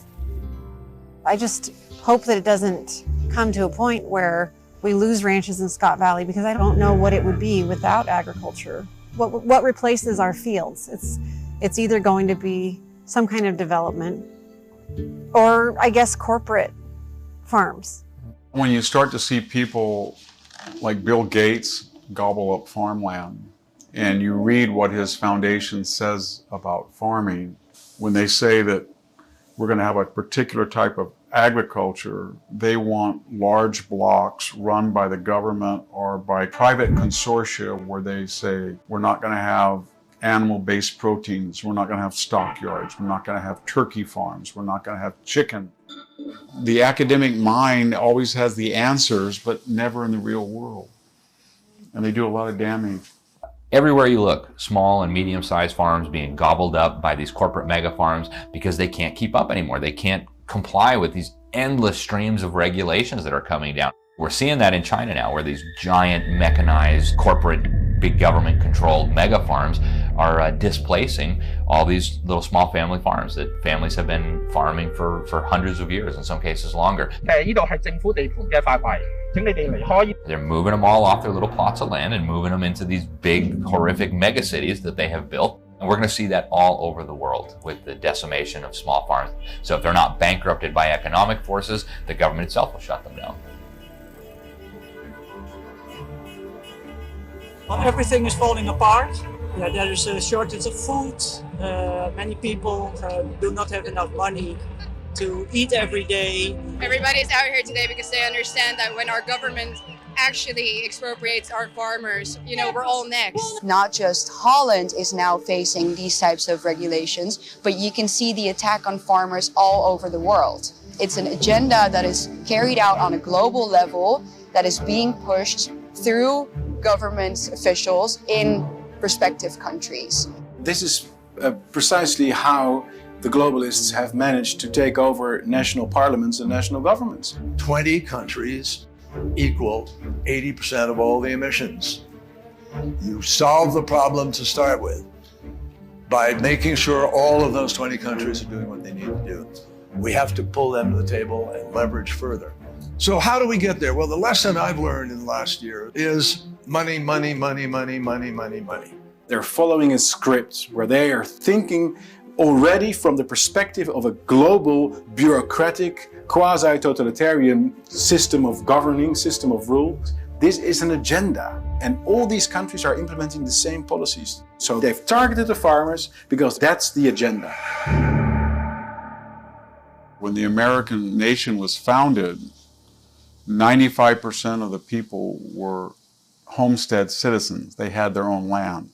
I just hope that it doesn't come to a point where we lose ranches in Scott Valley, because I don't know what it would be without agriculture. What replaces our fields? It's either going to be some kind of development, or I guess corporate farms. When you start to see people like Bill Gates gobble up farmland, and you read what his foundation says about farming, when they say that we're going to have a particular type of agriculture, they want large blocks run by the government or by private consortia where they say we're not going to have animal-based proteins, we're not going to have stockyards, we're not going to have turkey farms, we're not going to have chicken. The academic mind always has the answers, but never in the real world. And they do a lot of damage. Everywhere you look, small and medium-sized farms being gobbled up by these corporate mega farms because they can't keep up anymore. They can't comply with these endless streams of regulations that are coming down. We're seeing that in China now, where these giant mechanized corporate, big government-controlled mega farms are displacing all these little small family farms that families have been farming for hundreds of years, in some cases longer. They're moving them all off their little plots of land and moving them into these big, horrific mega cities that they have built. And we're going to see that all over the world with the decimation of small farms. So if they're not bankrupted by economic forces, the government itself will shut them down. Everything is falling apart. There is a shortage of food. Many people do not have enough money to eat every day. Everybody's out here today because they understand that when our government actually expropriates our farmers, we're all next. Not just Holland is now facing these types of regulations, but you can see the attack on farmers all over the world. It's an agenda that is carried out on a global level that is being pushed through government officials in respective countries. This is precisely how the globalists have managed to take over national parliaments and national governments. 20 countries equal 80% of all the emissions. You solve the problem to start with by making sure all of those 20 countries are doing what they need to do. We have to pull them to the table and leverage further. So how do we get there? Well, the lesson I've learned in the last year is money, money, money, money, money, money, money. They're following a script where they are thinking already from the perspective of a global, bureaucratic, quasi-totalitarian system of governing, system of rules. This is an agenda, and all these countries are implementing the same policies. So they've targeted the farmers because that's the agenda. When the American nation was founded, 95% of the people were homestead citizens. They had their own land.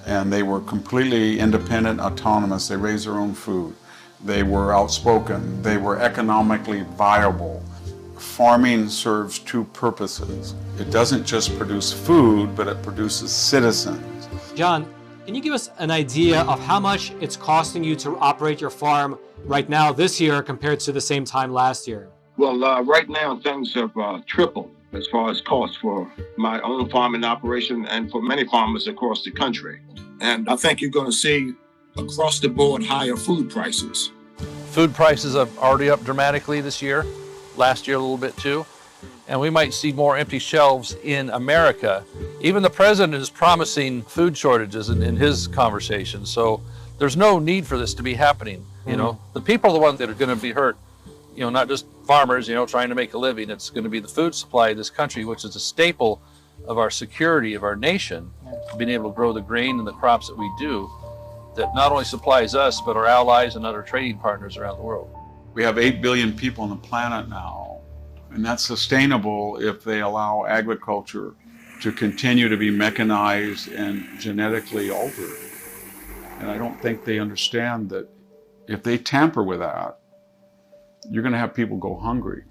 And they were completely independent, autonomous. They raised their own food. They were outspoken. They were economically viable. Farming serves two purposes. It doesn't just produce food, but it produces citizens. John, can you give us an idea of how much it's costing you to operate your farm right now this year compared to the same time last year? Well, right now things have tripled as far as costs for my own farming operation and for many farmers across the country. And I think you're going to see across the board higher food prices. Food prices are already up dramatically this year, last year a little bit too, and we might see more empty shelves in America. Even the president is promising food shortages in his conversations, so there's no need for this to be happening. The people are the ones that are going to be hurt, not just farmers, trying to make a living. It's going to be the food supply of this country, which is a staple of our security of our nation, being able to grow the grain and the crops that we do, that not only supplies us, but our allies and other trading partners around the world. We have 8 billion people on the planet now, and that's sustainable if they allow agriculture to continue to be mechanized and genetically altered. And I don't think they understand that if they tamper with that, you're going to have people go hungry.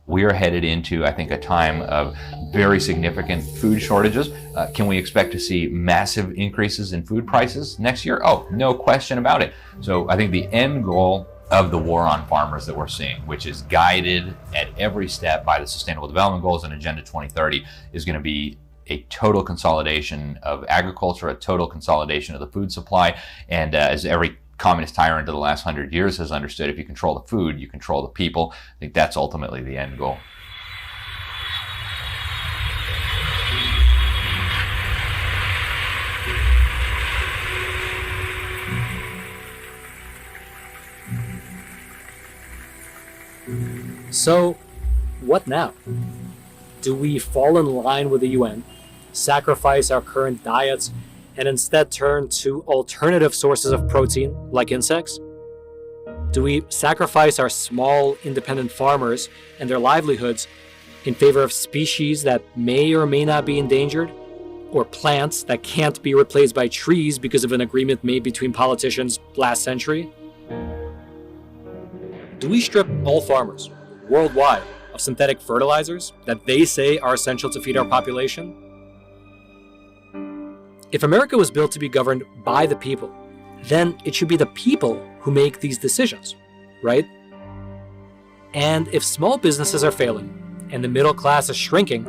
We are headed into, I think, a time of very significant food shortages. Can we expect to see massive increases in food prices next year? Oh, no question about it. So I think the end goal of the war on farmers that we're seeing, which is guided at every step by the Sustainable Development Goals and Agenda 2030, is going to be a total consolidation of agriculture, a total consolidation of the food supply. And as every communist tyrant of the last 100 years has understood, if you control the food, you control the people. I think that's ultimately the end goal. So, what now? Do we fall in line with the UN, sacrifice our current diets, and instead turn to alternative sources of protein, like insects? Do we sacrifice our small, independent farmers and their livelihoods in favor of species that may or may not be endangered, or plants that can't be replaced by trees because of an agreement made between politicians last century? Do we strip all farmers worldwide of synthetic fertilizers that they say are essential to feed our population? If America was built to be governed by the people, then it should be the people who make these decisions, right? And if small businesses are failing and the middle class is shrinking,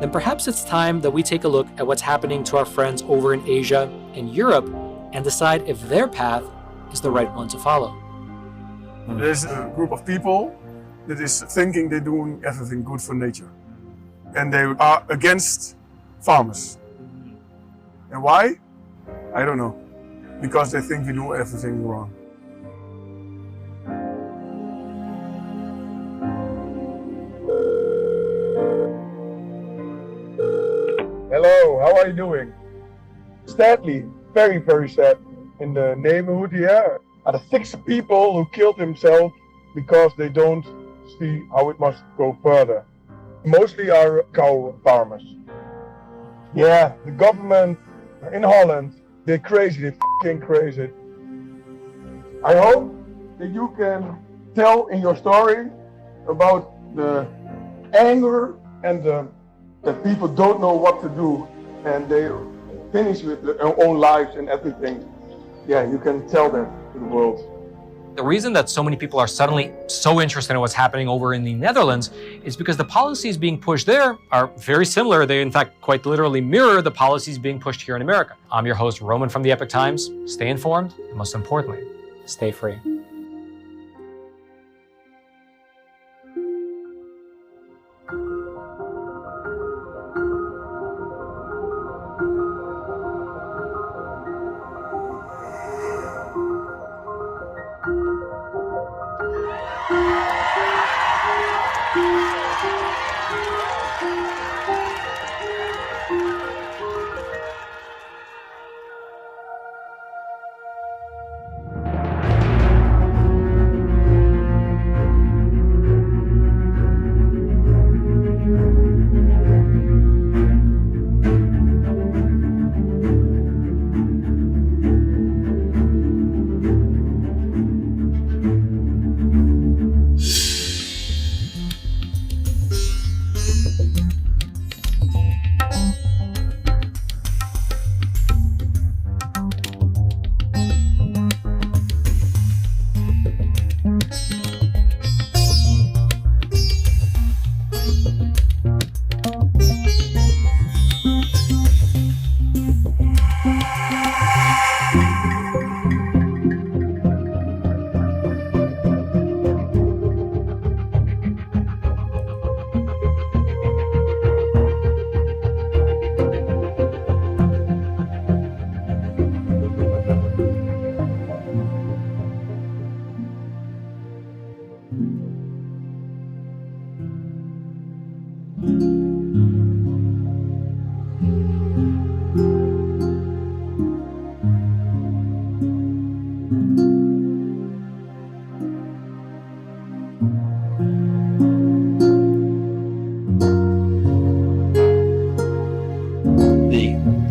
then perhaps it's time that we take a look at what's happening to our friends over in Asia and Europe and decide if their path is the right one to follow. There's a group of people that is thinking they're doing everything good for nature. And they are against farmers. And why? I don't know. Because they think we do everything wrong. Hello, how are you doing? Sadly, very, very sad. In the neighborhood here, are the 6 people who killed themselves because they don't see how it must go further. Mostly are cow farmers. Yeah, the government in Holland, they're crazy, they're f***ing crazy. I hope that you can tell in your story about the anger and that people don't know what to do and they finish with their own lives and everything. Yeah, you can tell that to the world. The reason that so many people are suddenly so interested in what's happening over in the Netherlands is because the policies being pushed there are very similar. They, in fact, quite literally mirror the policies being pushed here in America. I'm your host, Roman from the Epoch Times. Stay informed, and most importantly, stay free.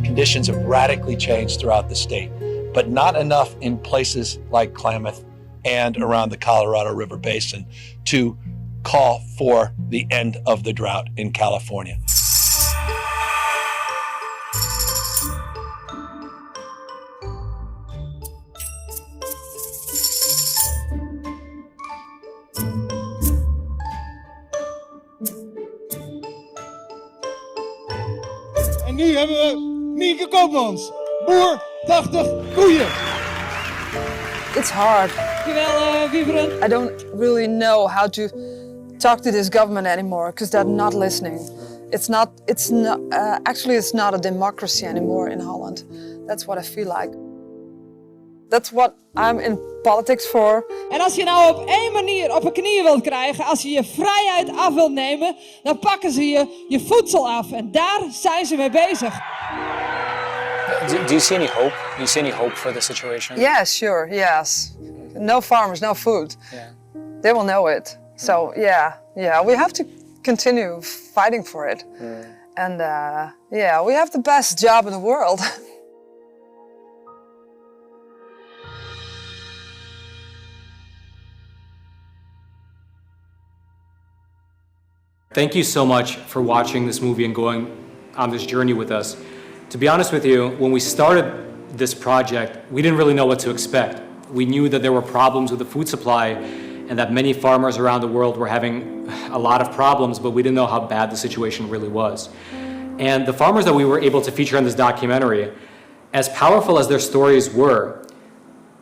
Conditions have radically changed throughout the state, but not enough in places like Klamath and around the Colorado River Basin to call for the end of the drought in California. En nu hebben we Nienke Koopmans, boer, 80 koeien. It's hard. I don't really know how to talk to this government anymore because they're not listening. It's not a democracy anymore in Holland. That's what I feel like. That's what I'm in politics for. En als je nou op één manier op je knieën wilt krijgen, als je je vrijheid af wilt nemen, dan pakken ze je voedsel af. En daar zijn ze mee bezig. Do you see any hope? Do you see any hope for the situation? Yeah, sure, yes. No farmers, no food. Yeah. They will know it. So yeah, we have to continue fighting for it. And we have the best job in the world. Thank you so much for watching this movie and going on this journey with us. To be honest with you, when we started this project, we didn't really know what to expect. We knew that there were problems with the food supply and that many farmers around the world were having a lot of problems, but we didn't know how bad the situation really was. And the farmers that we were able to feature in this documentary, as powerful as their stories were,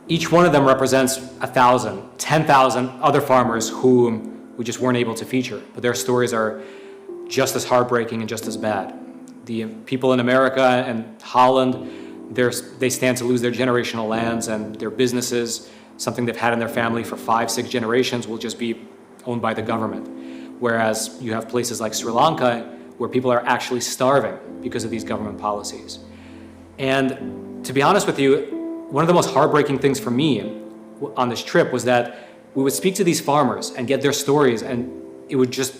each one of them represents 1,000, 10,000 other farmers whom we just weren't able to feature. But their stories are just as heartbreaking and just as bad. The people in America and Holland, they stand to lose their generational lands and their businesses, something they've had in their family for 5-6 generations, will just be owned by the government. Whereas you have places like Sri Lanka where people are actually starving because of these government policies. And to be honest with you, one of the most heartbreaking things for me on this trip was that we would speak to these farmers and get their stories, and it would just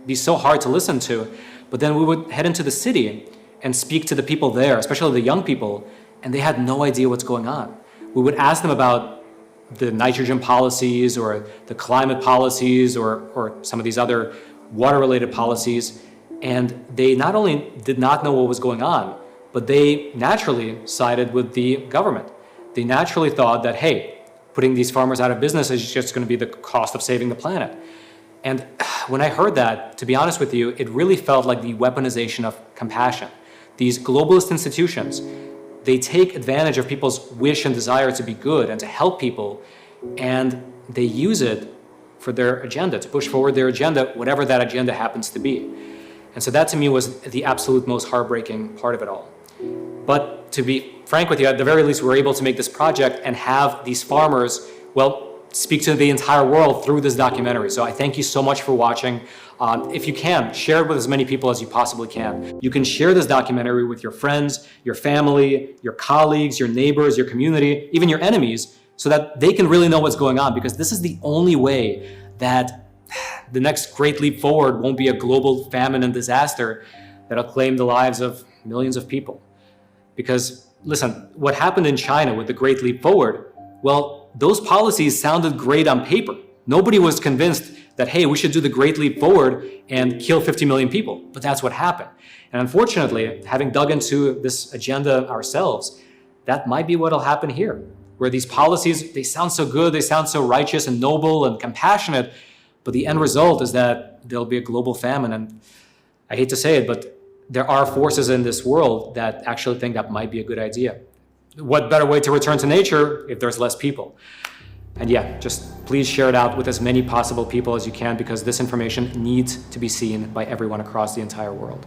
be so hard to listen to. But then we would head into the city and speak to the people there, especially the young people, and they had no idea what's going on. We would ask them about the nitrogen policies or the climate policies or some of these other water-related policies, and they not only did not know what was going on, but they naturally sided with the government. They naturally thought that, hey, putting these farmers out of business is just going to be the cost of saving the planet. And when I heard that, to be honest with you, it really felt like the weaponization of compassion. These globalist institutions, they take advantage of people's wish and desire to be good and to help people, and they use it for their agenda, to push forward their agenda, whatever that agenda happens to be. And so that to me was the absolute most heartbreaking part of it all. But to be frank with you, at the very least, we were able to make this project and have these farmers, well, speak to the entire world through this documentary. So I thank you so much for watching. If you can, share it with as many people as you possibly can. You can share this documentary with your friends, your family, your colleagues, your neighbors, your community, even your enemies, so that they can really know what's going on, because this is the only way that the next great leap forward won't be a global famine and disaster that'll claim the lives of millions of people. Because listen, what happened in China with the Great Leap Forward, well, those policies sounded great on paper. Nobody was convinced that, hey, we should do the Great Leap Forward and kill 50 million people, but that's what happened. And unfortunately, having dug into this agenda ourselves, that might be what'll happen here, where these policies, they sound so good, they sound so righteous and noble and compassionate, but the end result is that there'll be a global famine. And I hate to say it, but there are forces in this world that actually think that might be a good idea. What better way to return to nature if there's less people? And yeah, just please share it out with as many possible people as you can, because this information needs to be seen by everyone across the entire world.